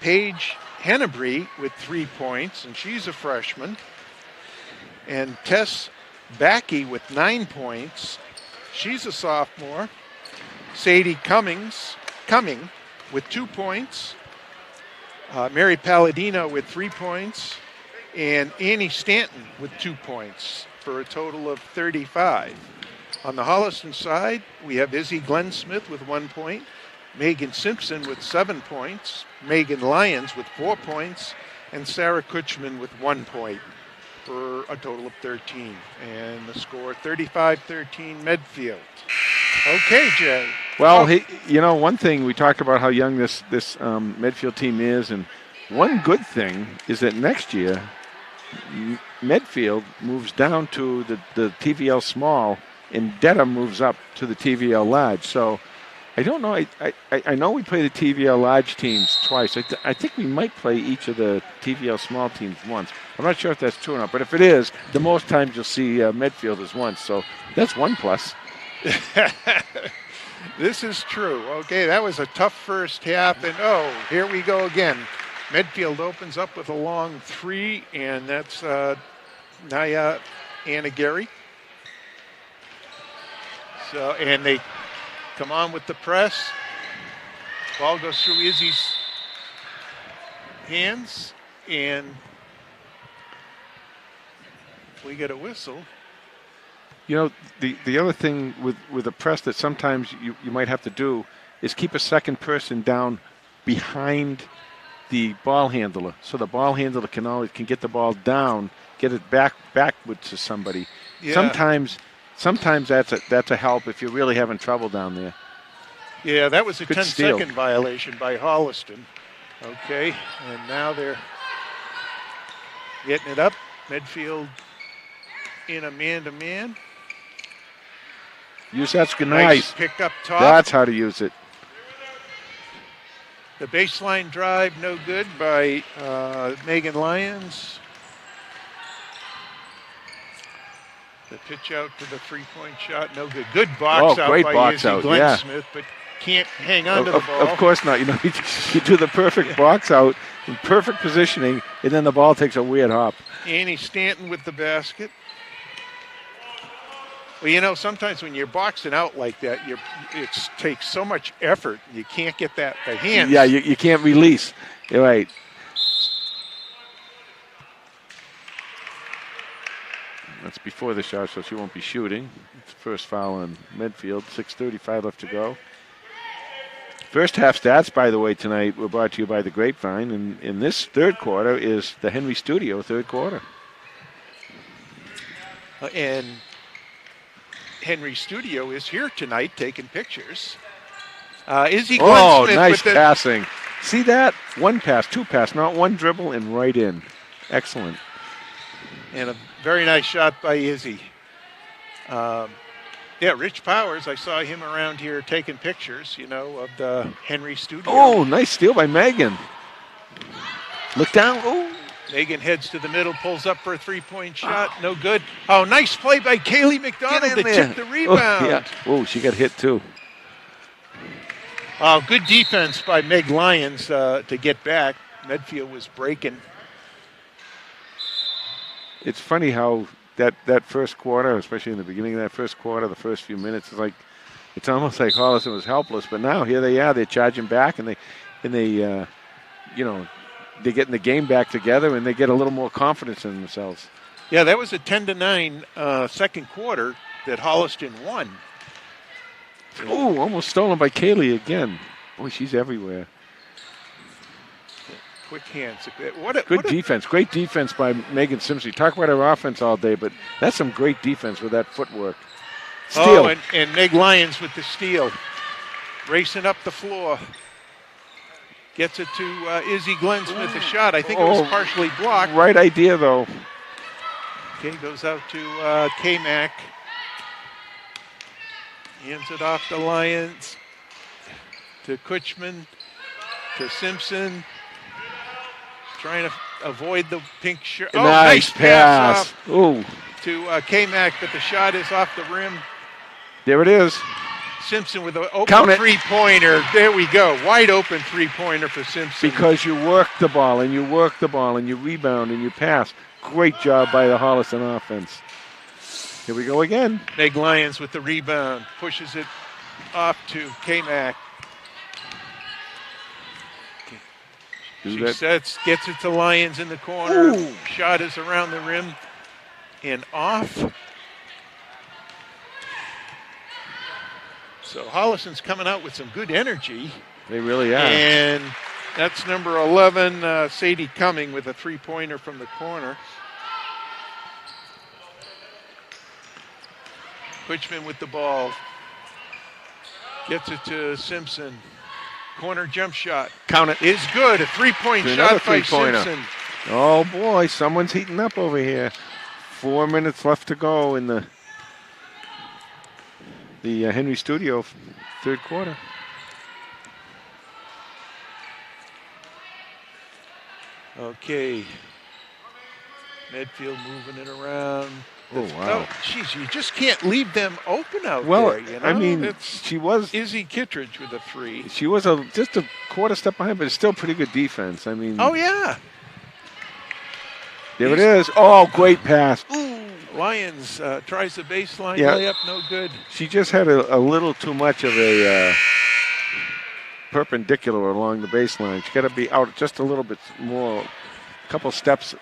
Paige Hennebree with 3 points, and she's a freshman. And Tess Backey with 9 points. She's a sophomore. Sadie Cumming with 2 points. Mary Palladino with 3 points, and Annie Stanton with 2 points for a total of 35. On the Holliston side, we have Izzy Glensmith with 1 point, Megan Simpson with 7 points, Megan Lyons with 4 points, and Sarah Kutchman with 1 point for a total of 13. And the score 35-13 Medfield. Okay, Jay. Well, one thing, we talked about how young this Medfield team is, and one good thing is that next year, Medfield moves down to the TVL small, and Dedham moves up to the TVL large. So I don't know. I know we play the TVL large teams twice. I think we might play each of the TVL small teams once. I'm not sure if that's true or not, but if it is, the most times you'll see Medfield is once. So that's one plus. This is true. Okay, that was a tough first half, and here we go again. Medfield opens up with a long 3, and that's Naya Anagari. So, and they come on with the press. Ball goes through Izzy's hands, and we get a whistle. You know, the other thing with a press that sometimes you might have to do is keep a second person down behind the ball handler, so the ball handler can get the ball down, get it backwards to somebody. Yeah. Sometimes that's a help if you're really having trouble down there. Yeah, that was a 10-second violation by Holliston. Okay, and now they're getting it up. Medfield in a man-to-man. Use that's good. Nice pick up top. That's how to use it. The baseline drive, no good by Megan Lyons. The pitch out to the three-point shot, no good. Good box out great by box Izzy out, Glensmith, but can't hang on to the ball. Of course not. You know, you do the perfect box out in perfect positioning, and then the ball takes a weird hop. Annie Stanton with the basket. Well, you know, sometimes when you're boxing out like that, it takes so much effort, you can't get that by hands. Yeah, you can't release. You're right. That's before the shot, so she won't be shooting. It's the first foul on Medfield. 6:35 left to go. First half stats, by the way, tonight were brought to you by the Grapevine, and in this third quarter is the Henry Studio third quarter. And Henry Studio is here tonight taking pictures. Izzy Glensmith nice passing. See that? One pass, two pass, not one dribble, and right in. Excellent. And a very nice shot by Izzy. Rich Powers, I saw him around here taking pictures, of the Henry Studio. Oh, nice steal by Megan. Look down. Oh. Megan heads to the middle, pulls up for a three-point shot. No good. Oh, nice play by Kaylee McDonald to tip the rebound. Oh, she got hit too. Oh, good defense by Meg Lyons to get back. Medfield was breaking. It's funny how that first quarter, especially in the beginning of that first quarter, the first few minutes, it's almost like Holliston was helpless. But now here they are, they're charging back, and they're getting the game back together, and they get a little more confidence in themselves. Yeah, that was a 10-9 second quarter that Holliston won. Oh, almost stolen by Kaylee again. Boy, she's everywhere. quick hands. Good defense. Great defense by Megan Simpson. You talk about her offense all day, but that's some great defense with that footwork. Steal. Oh, and Meg Lyons with the steal. Racing up the floor. Gets it to Izzy Glensmith, a shot. I think it was partially blocked. Right idea, though. Okay, goes out to K-Mac. Hands it off to Lyons. To Kutchman. To Simpson. Trying to avoid the pink shirt. Oh, nice pass. Ooh. To K-Mac, but the shot is off the rim. There it is. Simpson with an open three-pointer. There we go. Wide open three-pointer for Simpson. Because you work the ball, and you work the ball, and you rebound, and you pass. Great job by the Holliston offense. Here we go again. Meg Lyons with the rebound. Pushes it off to K-Mac. She sets, gets it to Lyons in the corner. Ooh. Shot is around the rim and off. So Holliston's coming out with some good energy. They really are. And that's number 11, Sadie Cumming, with a three-pointer from the corner. Kutchman with the ball. Gets it to Simpson. Corner jump shot. Count it. Is good. A three-point shot by Simpson. Oh, boy. Someone's heating up over here. 4 minutes left to go in the Henry Studio third quarter. Okay. Medfield moving it around. Oh, wow. Jeez, you just can't leave them open out there. Well, You know? I mean, she was Izzy Kittredge with a three. She was just a quarter step behind, but it's still pretty good defense. I mean. Oh, yeah. There it is. Oh, great pass. Ooh. Lyons tries the baseline layup, no good. She just had a little too much of a perpendicular along the baseline. She's got to be out just a little bit more, a couple steps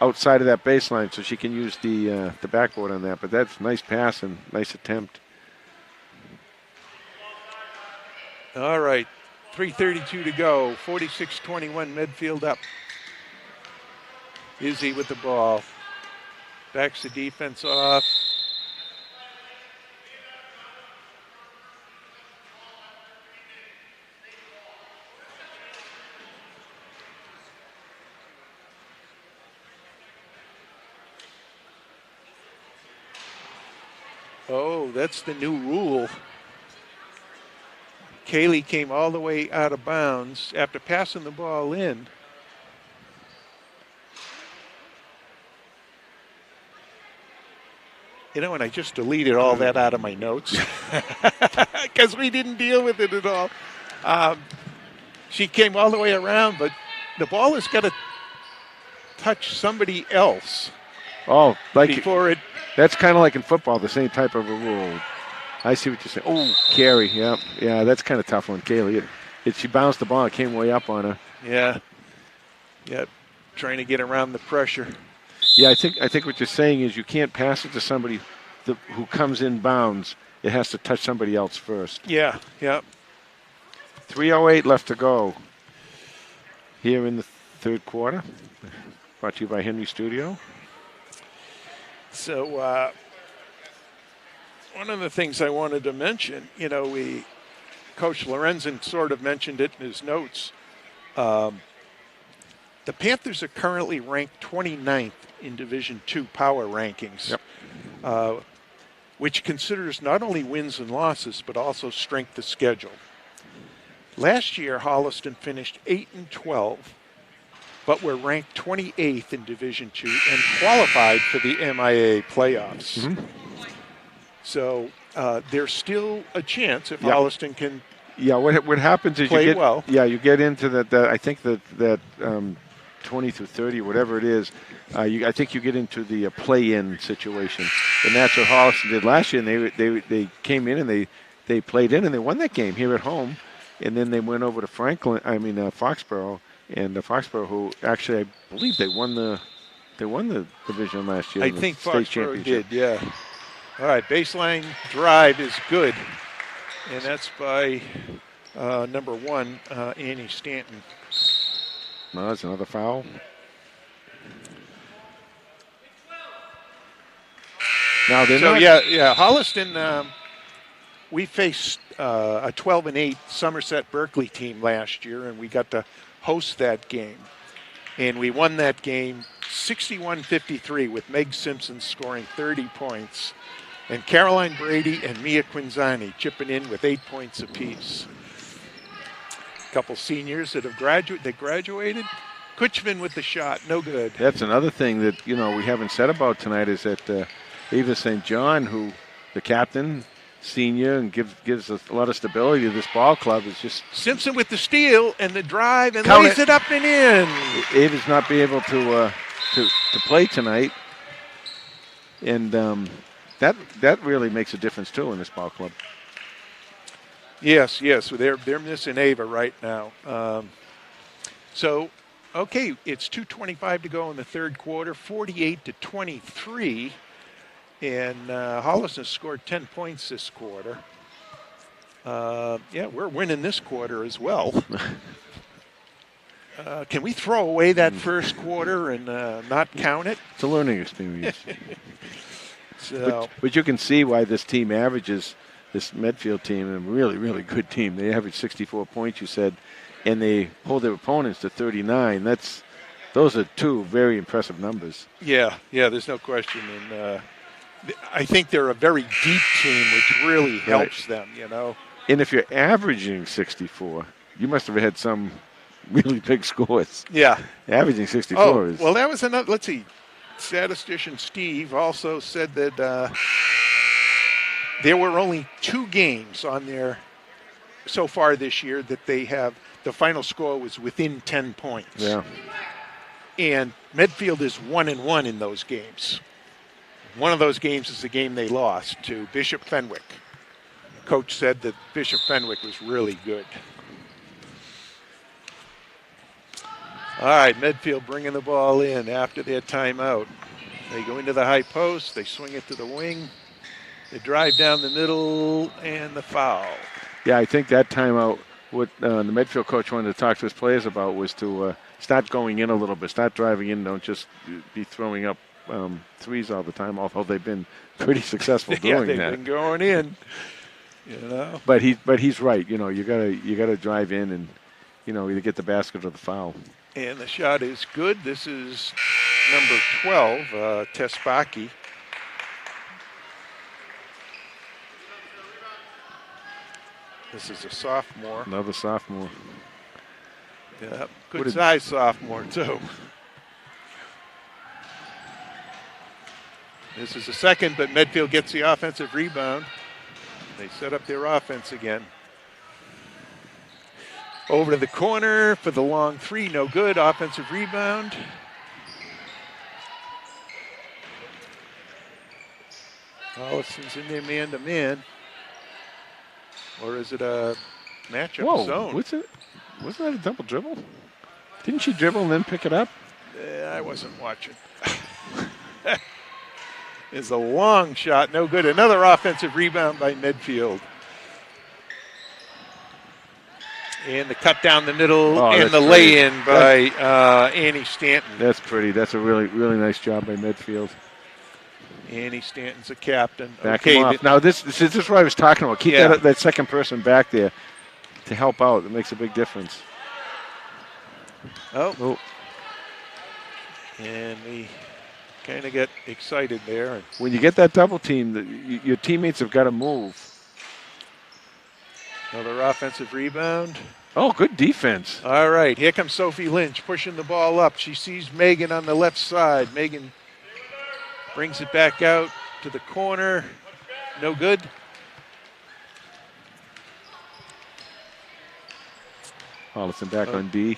outside of that baseline so she can use the backboard on that. But that's nice pass and nice attempt. All right, 3:32 to go, 46-21, Medfield up. Izzy with the ball. Backs the defense off. Oh, that's the new rule. Kaylee came all the way out of bounds after passing the ball in. You know, and I just deleted all that out of my notes because we didn't deal with it at all. She came all the way around, but the ball has got to touch somebody else. Oh, like before it. That's kind of like in football, the same type of a rule. I see what you're saying. Oh, Carey, yeah, that's kind of tough on Kaylee. She bounced the ball, it came way up on her. Yeah, trying to get around the pressure. Yeah, I think what you're saying is you can't pass it to somebody who comes in bounds. It has to touch somebody else first. Yeah. 3:08 left to go here in the third quarter. Brought to you by Henry Studio. So one of the things I wanted to mention, Coach Lorenzen sort of mentioned it in his notes. The Panthers are currently ranked 29th in Division II power rankings, which considers not only wins and losses, but also strength of schedule. Last year, Holliston finished 8-12, but were ranked 28th in Division II and qualified for the MIA playoffs. Mm-hmm. So there's still a chance if Holliston can. Yeah, what happens is you get into that. I think that 20 through 30, whatever it is, I think you get into the play-in situation, and that's what Holliston did last year. And they came in and they played in and they won that game here at home, and then they went over to Foxborough, and Foxborough, who actually I believe they won the division last year. I think Foxborough did, yeah. All right, baseline drive is good, and that's by number 1, Annie Stanton. No, that's another foul. Now they're So not. yeah, Holliston. We faced a 12-8 Somerset Berkeley team last year, and we got to host that game, and we won that game 61-53 with Meg Simpson scoring 30 points, and Caroline Brady and Mia Quinzani chipping in with 8 points apiece. A couple seniors that have graduated. Kutchman with the shot, no good. That's another thing that we haven't said about tonight is that Eva St. John, who the captain, senior, and gives us a lot of stability to this ball club, is just Simpson with the steal and the drive and Count lays it up and in. Ava's not be able to play tonight, and that really makes a difference too in this ball club. Yes, they're missing Ava right now. So, okay, it's 2:25 to go in the third quarter, 48-23, and Holliston scored 10 points this quarter. We're winning this quarter as well. Can we throw away that first quarter and not count it? It's a learning experience. So, but you can see why this team averages. This Medfield team, a really, really good team. They average 64 points, you said, and they hold their opponents to 39. Those are two very impressive numbers. Yeah, there's no question. And I think they're a very deep team, which really helps them, And if you're averaging 64, you must have had some really big scores. Yeah. Averaging 64 is... Well, that was another, let's see. Statistician Steve also said that there were only 2 games on there so far this year that they have, the final score was within 10 points. Yeah. And Medfield is 1-1 in those games. One of those games is the game they lost to Bishop Fenwick. Coach said that Bishop Fenwick was really good. All right, Medfield bringing the ball in after their timeout. They go into the high post. They swing it to the wing. They drive down the middle, and the foul. Yeah, I think that timeout, what the Medfield coach wanted to talk to his players about was to start going in a little bit, start driving in, don't just be throwing up threes all the time, although they've been pretty successful doing they've that. Been going in, But he's right. You gotta drive in and either get the basket or the foul. And the shot is good. This is number 12, Tespaki. This is a sophomore. Another sophomore. Yeah, good size sophomore, too. This is the second, but Medfield gets the offensive rebound. They set up their offense again. Over to the corner for the long three, no good. Offensive rebound. Holliston's in there man-to-man. Or is it a matchup zone? What's it? Wasn't that a double dribble? Didn't she dribble and then pick it up? I wasn't watching. It's a long shot, no good. Another offensive rebound by Medfield. And the cut down the middle and the lay-in by Annie Stanton. That's pretty. That's a really, really nice job by Medfield. Annie Stanton's a captain. Back him off. Now, this is what I was talking about. Keep that second person back there to help out. It makes a big difference. Oh. And we kind of get excited there. When you get that double team, your teammates have got to move. Another offensive rebound. Oh, good defense. All right, here comes Sophie Lynch pushing the ball up. She sees Megan on the left side. Megan brings it back out to the corner. No good. Holliston back on D.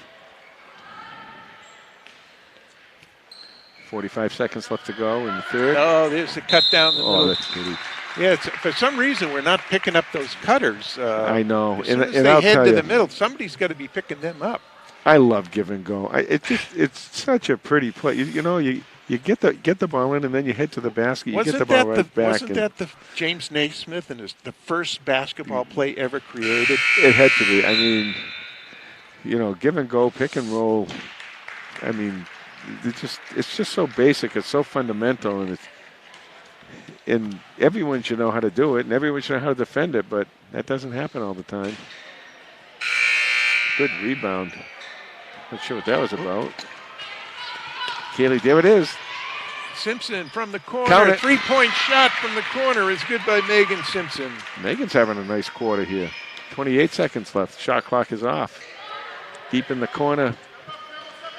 45 seconds left to go in the third. Oh, there's the cut down the middle. Oh, that's good. Yeah, for some reason we're not picking up those cutters. I know. As soon as they head to the middle, somebody's got to be picking them up. I love give and go. It's such a pretty play. You get the ball in and then you head to the basket. You get the ball right back. Wasn't that the James Naismith and the first basketball play ever created? It had to be. I mean, give and go, pick and roll. I mean, it's just so basic. It's so fundamental, and everyone should know how to do it, and everyone should know how to defend it. But that doesn't happen all the time. Good rebound. Not sure what that was about. Kaylee, there it is. Simpson from the corner. Three-point shot from the corner is good by Megan Simpson. Megan's having a nice quarter here. 28 seconds left. Shot clock is off. Deep in the corner.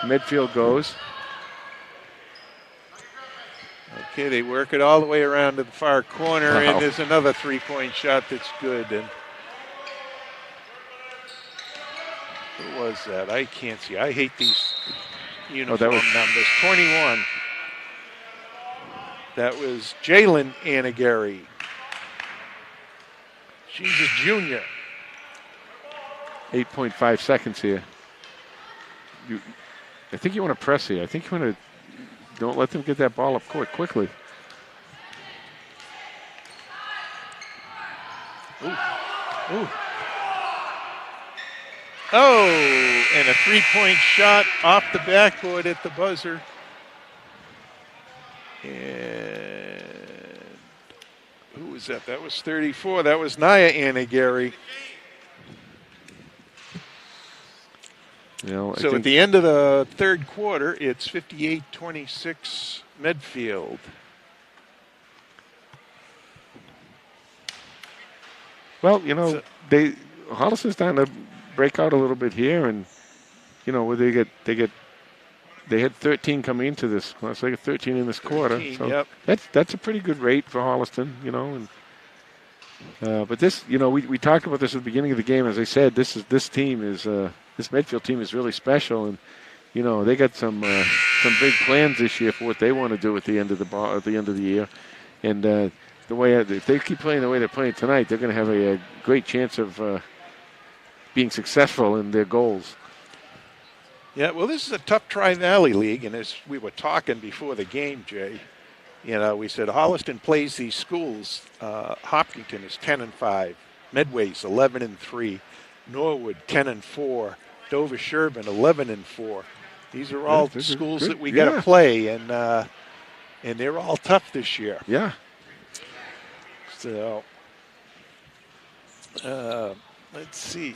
Medfield goes. Okay, they work it all the way around to the far corner, Wow. and there's another three-point shot that's good. And what was that? I can't see. I hate these uniform numbers. 21. That was Jalen Anagari. She's a junior. 8.5 seconds here. I think you want to press here. I think you want to don't let them get that ball up court quickly. Ooh. Ooh. Oh, and a three-point shot off the backboard at the buzzer. And who was that? That was 34. That was Nia Anagari. So at the end of the third quarter, it's 58-26 Medfield. Well, Holliston's starting to break out a little bit here, and where they had 13 coming into this. Well, so they got 13 in this quarter. So yep. That's a pretty good rate for Holliston, but this, we talked about this at the beginning of the game. As I said, this Medfield team is really special, and they got some big plans this year for what they want to do at the end of the year, and if they keep playing the way they're playing tonight, they're going to have a great chance of being successful in their goals. Yeah, well, this is a tough Tri-Valley League, and as we were talking before the game, Jay, we said Holliston plays these schools. Hopkinton is 10-5, Medway's 11-3, Norwood 10-4, Dover Sherburne 11-4. These are all schools that we got to play, and they're all tough this year. Yeah. So let's see.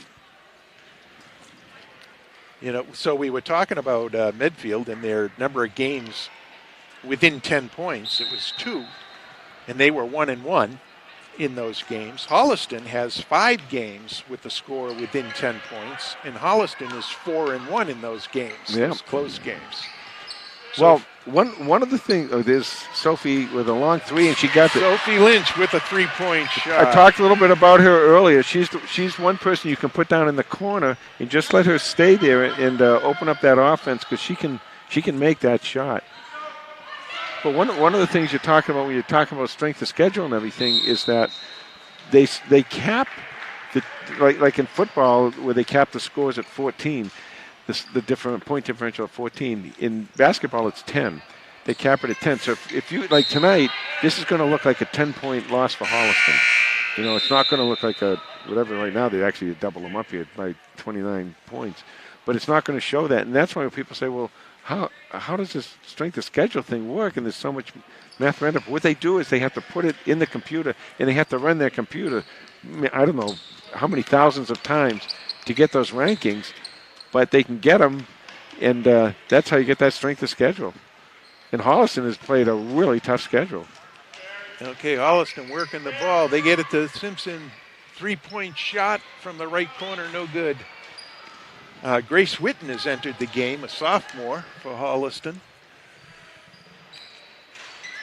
So we were talking about Medfield and their number of games within 10 points. It was 2, and they were 1-1 in those games. Holliston has 5 games with the score within 10 points, and Holliston is 4-1 in those games, those close games. So one of the things, there's Sophie with a long three, and she got Sophie Lynch with a three-point shot. I talked a little bit about her earlier. She's one person you can put down in the corner and just let her stay there and open up that offense, because she can make that shot. But one of the things you're talking about when you're talking about strength of schedule and everything is that they cap like in football where they cap the scores at 14. The different point differential of 14. In basketball, it's 10. They cap it at 10. So if you, like tonight, this is going to look like a 10-point loss for Holliston. It's not going to look like whatever right now. They actually double them up here by 29 points. But it's not going to show that. And that's why when people say, well, how does this strength of schedule thing work? And there's so much mathematical. What they do is they have to put it in the computer, and they have to run their computer, I don't know how many thousands of times to get those rankings. But they can get them, and that's how you get that strength of schedule. And Holliston has played a really tough schedule. Okay, Holliston working the ball. They get it to Simpson. Three-point shot from the right corner, no good. Grace Whitten has entered the game, a sophomore for Holliston.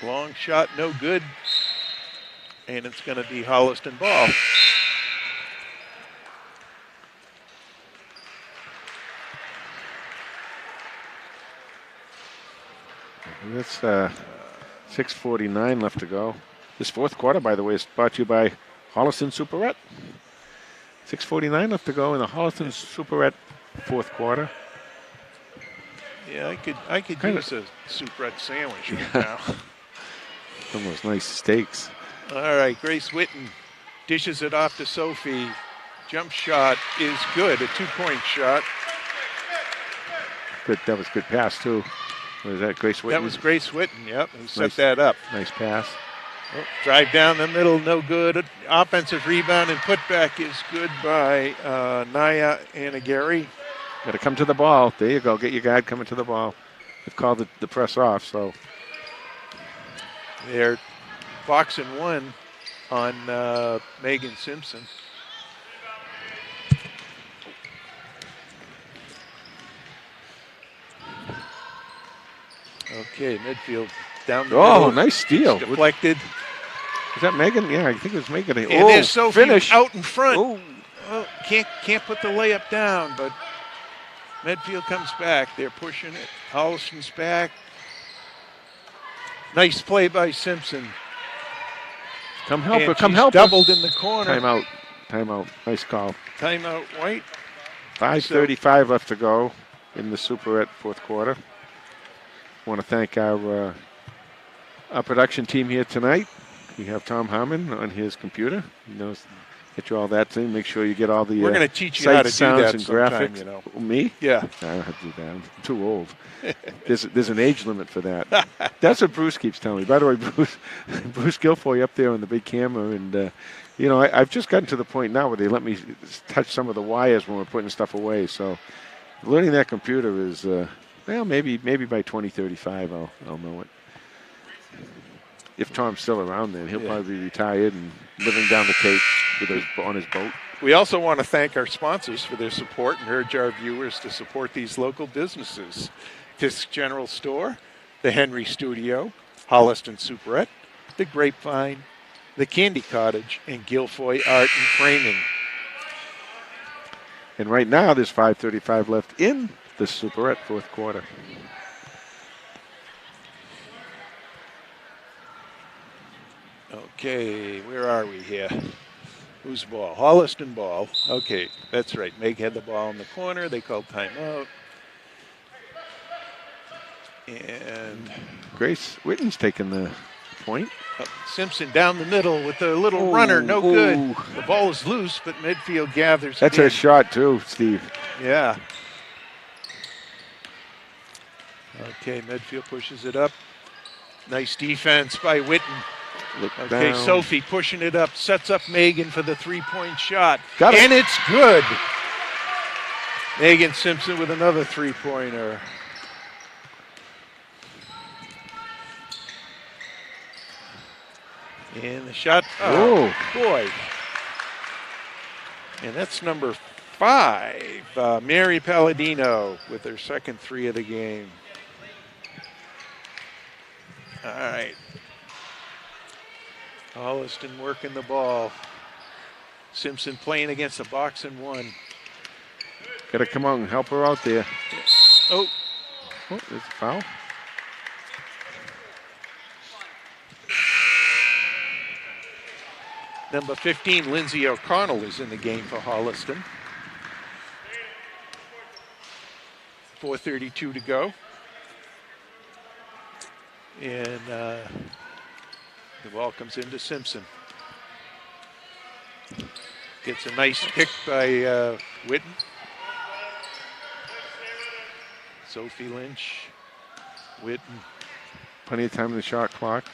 Long shot, no good. And it's going to be Holliston ball. That's 6:49 left to go. This fourth quarter, by the way, is brought to you by Holliston Superette. 6:49 left to go in the Holliston Superette fourth quarter. Yeah, I could use a Superette sandwich right now. Some of those nice steaks. All right, Grace Whitten dishes it off to Sophie. Jump shot is good, a 2-point shot. Good. That was a good pass too. Was that Grace Whitten? That was Grace Whitten, yep, who set Nice. that up. Nice pass. Oh, drive down the middle, no good. Offensive rebound and putback is good by Naya Anagari. Got to come to the ball. There you go. Get your guy coming to the ball. They've called the press off, so. They're boxing one on Megan Simpson. Okay, midfield down the middle. Nice steal. Deflected. Is that Megan? Yeah, I think it was Megan. And there's Sophie finish. out in front. Oh, Can't put the layup down, but Medfield comes back. They're pushing it. Holliston's back. Nice play by Simpson. come help her. And Come she's help doubled in the corner. Timeout. Nice call. Timeout, White. 5:35 left to go in the Superette fourth quarter. Want to thank our production team here tonight. We have Tom Harmon on his computer. He knows get you all that thing. Make sure you get all the We're going to teach you how to do sounds that and sometime, graphics. you know. Me? Yeah. I don't have to do that. I'm too old. There's an age limit for that. That's what Bruce keeps telling me. By the way, Bruce Guilfoyle up there on the big camera, and I've just gotten to the point now where they let me touch some of the wires when we're putting stuff away. So learning that computer is maybe by 2035 I'll know it. If Tom's still around then, he'll probably be retired and living down the Cape on his boat. We also want to thank our sponsors for their support and urge our viewers to support these local businesses. Fisk General Store, the Henry Studio, Holliston Superette, the Grapevine, the Candy Cottage, and Guilfoyle Art and Framing. And right now there's 5:35 left in the Superette fourth quarter. Okay, where are we here? Whose ball? Holliston ball. Okay, that's right. Meg had the ball in the corner. They called timeout. And Grace Whitten's taking the point. Simpson down the middle with a little runner. No good. The ball is loose, but midfield gathers That's it a in. shot too, Steve. Yeah. Okay, Medfield pushes it up. Nice defense by Whitten. Look Okay, down. Sophie pushing it up, sets up Megan for the three-point shot. Got it. And it's good. Megan Simpson with another three-pointer. And the shot, oh, boy. And that's number 5, Mary Palladino with her second three of the game. All right. Holliston working the ball. Simpson playing against a box and one. Got to come out and help her out there. Oh, There's a foul. number 15, Lindsay O'Connell is in the game for Holliston. 4:32 to go. And the ball comes into Simpson. Gets a nice pick by Whitten. Sophie Lynch, Whitten. Plenty of time in the shot clock.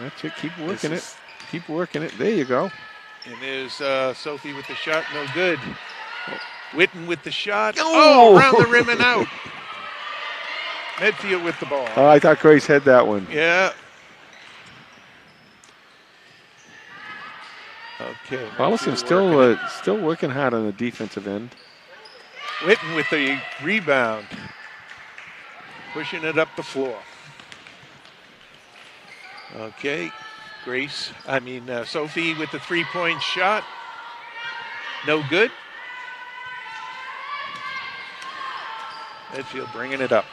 That's it. Keep working it. Keep working it. There you go. And there's Sophie with the shot, no good. Whitten with the shot. Oh! Oh, around the rim and out. Medfield with the ball. Oh, I thought Grace had that one. Yeah. Okay. Holliston still working hard on the defensive end. Whitten with the rebound. Pushing it up the floor. Okay. Sophie with the three-point shot. No good. Medfield bringing it up.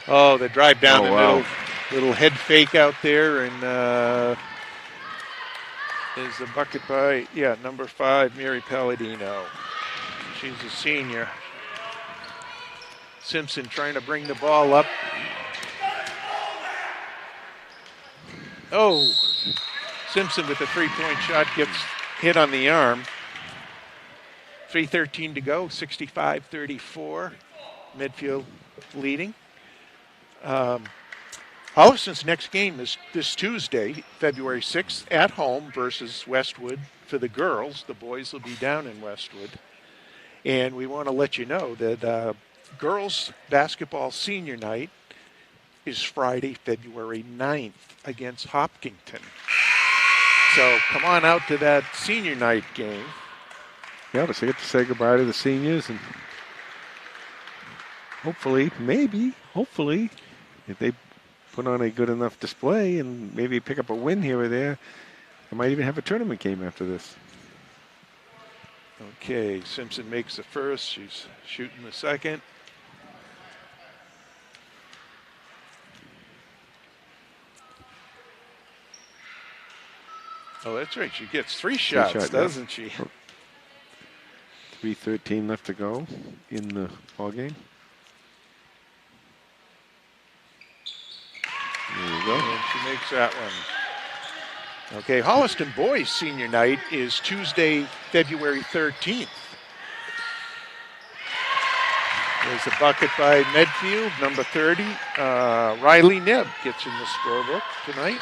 Oh, the drive down the middle. Little head fake out there, and is the bucket by, number 5, Mary Palladino. She's a senior. Simpson trying to bring the ball up. Oh, Simpson with the three-point shot gets hit on the arm. 3:13 to go, 65-34. Medfield leading. Holliston's next game is this Tuesday, February 6th, at home versus Westwood for the girls. The boys will be down in Westwood. And we want to let you know that girls basketball senior night is Friday, February 9th against Hopkinton. So come on out to that senior night game. Yeah, let's get to say goodbye to the seniors, and hopefully, if they put on a good enough display and maybe pick up a win here or there, they might even have a tournament game after this. Okay, Simpson makes the first. She's shooting the second. Oh, that's right. She gets three shots, doesn't she? 3:13 left to go in the ball game. There you go. And she makes that one. Okay, Holliston boys senior night is Tuesday, February 13th. There's a bucket by Medfield, number 30. Riley Nebb gets in the scorebook tonight.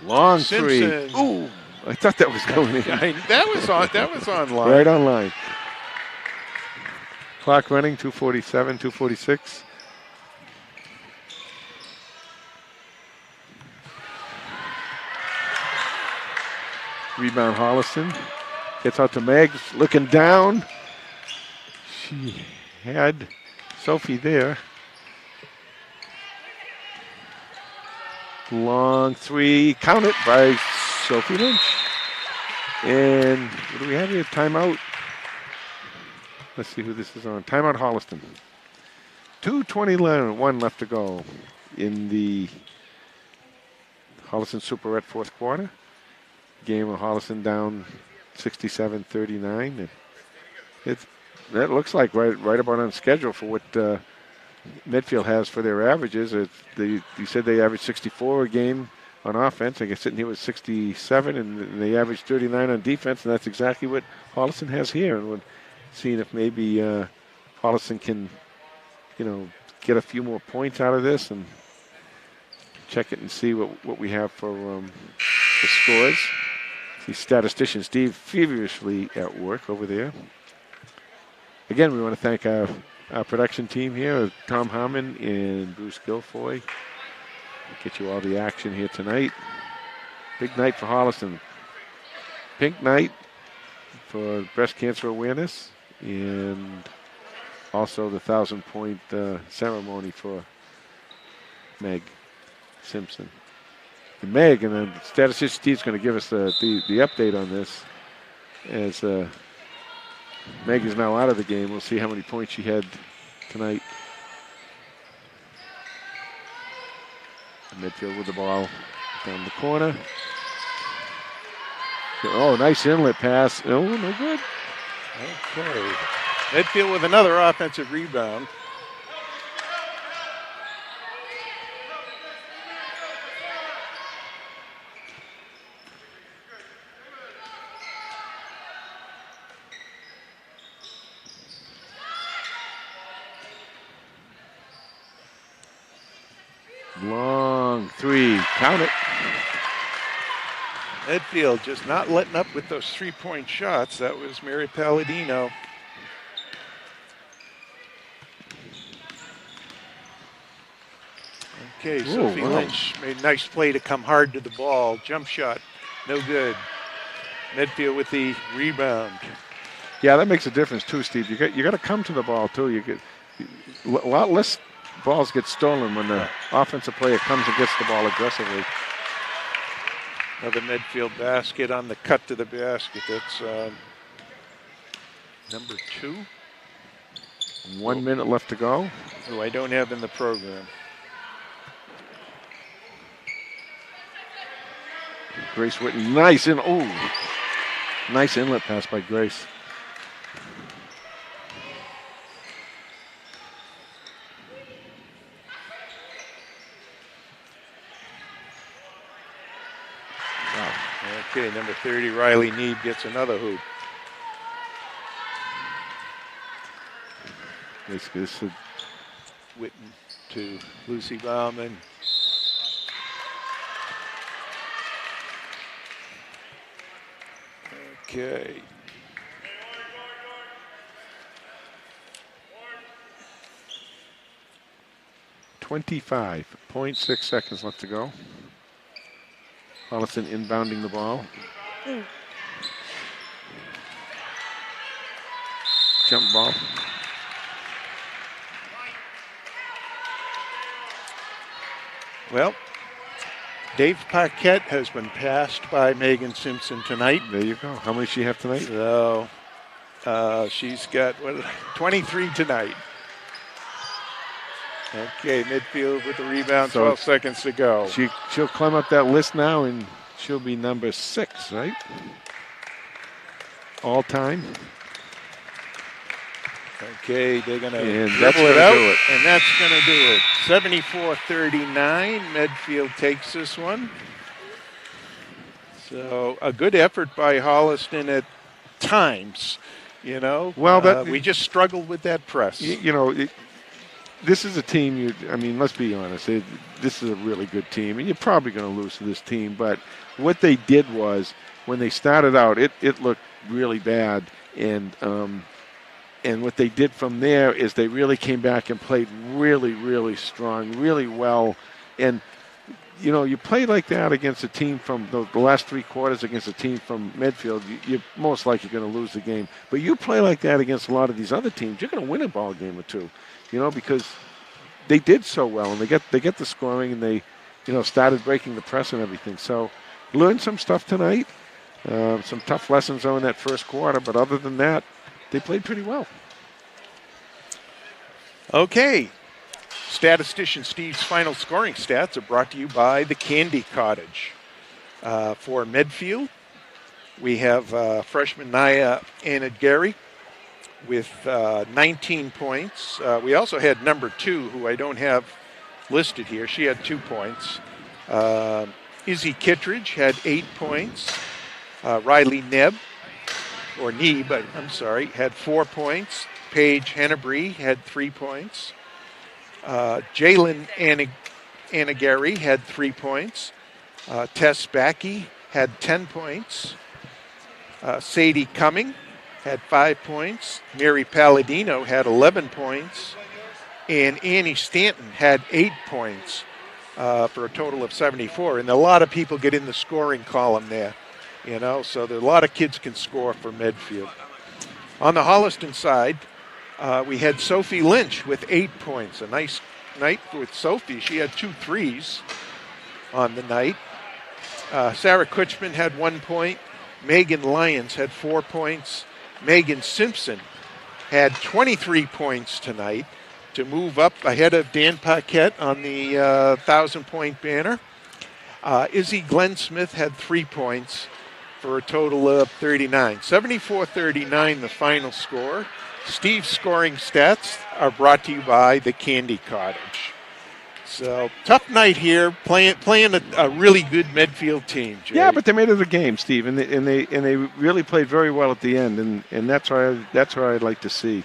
Long Simpson. three. Ooh, I thought that was going in. That was online. Right on line. Clock running, 2:47, 2:46. Rebound Holliston. Gets out to Meggs, looking down. She had Sophie there. Long three, count it, by Sophie Lynch. And what do we have here? Timeout. Let's see who this is on. Timeout Holliston. 2:21 left to go in the Holliston Superette fourth quarter. Game of Holliston down 67-39. And that looks like right about on schedule for what Medfield has for their averages. You said they average 64 a game on offense. I guess sitting here with 67, and they average 39 on defense, and that's exactly what Holliston has here. And we're seeing if maybe Holliston can, get a few more points out of this and check it and see what we have for the scores. The statistician Steve feverishly at work over there. Again, we want to thank our production team here, Tom Harmon and Bruce Guilfoy. Get you all the action here tonight. Big night for Holliston. Pink night for breast cancer awareness, and also the 1,000-point ceremony for Meg Simpson. And Meg, and the statistician Steve's going to give us the update on this, as Meg is now out of the game. We'll see how many points she had tonight. Medfield with the ball down the corner. Oh, nice inlet pass. Oh, no good. Okay. Medfield with another offensive rebound. Long three. Count it. Medfield just not letting up with those three-point shots. That was Mary Palladino. Okay, Sophie Lynch made a nice play to come hard to the ball. Jump shot, no good. Medfield with the rebound. Yeah, that makes a difference too, Steve. You got to come to the ball too. You get a lot less balls get stolen when the offensive player comes and gets the ball aggressively. Another Medfield basket on the cut to the basket. That's number 2. 1 minute left to go. Who I don't have in the program. Grace Whitten, nice inlet pass by Grace. Okay, number 30, Riley Neeb gets another hoop. This is Witten to Lucy Bauman. Okay. .6 seconds left to go. Holliston inbounding the ball. Jump ball. Well, Dave Paquette has been passed by Megan Simpson tonight. There you go. How many does she have tonight? So she's got 23 tonight. Okay, Medfield with the rebound, So 12 seconds to go. She'll climb up that list now, and she'll be number 6, right? All time. Okay, they're going to that's dribble it gonna out, do it. and that's going to do it. 74-39, Medfield takes this one. So a good effort by Holliston at times, you know. Well, we just struggled with that press. This is a team, let's be honest. This is a really good team, and you're probably going to lose to this team. But what they did was, when they started out, it looked really bad. And what they did from there is they really came back and played really, really strong, really well. And, you play like that against a team from the last 3 quarters against a team from Medfield, you're most likely going to lose the game. But you play like that against a lot of these other teams, you're going to win a ball game or two. Because they did so well, and they get the scoring, and they, started breaking the press and everything. So, learned some stuff tonight, some tough lessons in that first quarter, but other than that, they played pretty well. Okay, statistician Steve's final scoring stats are brought to you by the Candy Cottage. For Medfield, we have freshman Naya Anadgary with 19 points. We also had number 2, who I don't have listed here. She had 2 points. Izzy Kittredge had 8 points. Riley Neeb, had 4 points. Paige Hennebree had 3 points. Jalen Anagari had 3 points. Tess Backey had 10 points. Sadie Cumming had 5 points. Mary Palladino had 11 points. And Annie Stanton had 8 points for a total of 74. And a lot of people get in the scoring column there, so there are a lot of kids can score for Medfield. On the Holliston side, we had Sophie Lynch with 8 points. A nice night with Sophie. She had 2 threes on the night. Sarah Kutchman had 1 point. Megan Lyons had 4 points. Megan Simpson had 23 points tonight to move up ahead of Dan Paquette on the 1,000-point banner. Izzy Glenn Smith had 3 points for a total of 39. 74-39, the final score. Steve's scoring stats are brought to you by the Candy Cottage. So, tough night here, playing a really good Medfield team, Jay. Yeah, but they made it a game, Steve, and they really played very well at the end, and that's what I'd like to see.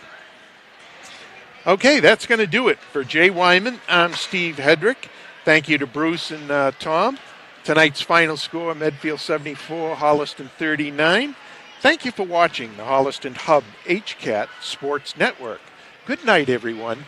Okay, that's going to do it for Jay Wyman. I'm Steve Hedrick. Thank you to Bruce and Tom. Tonight's final score: Medfield 74, Holliston 39. Thank you for watching the Holliston Hub HCAT Sports Network. Good night, everyone.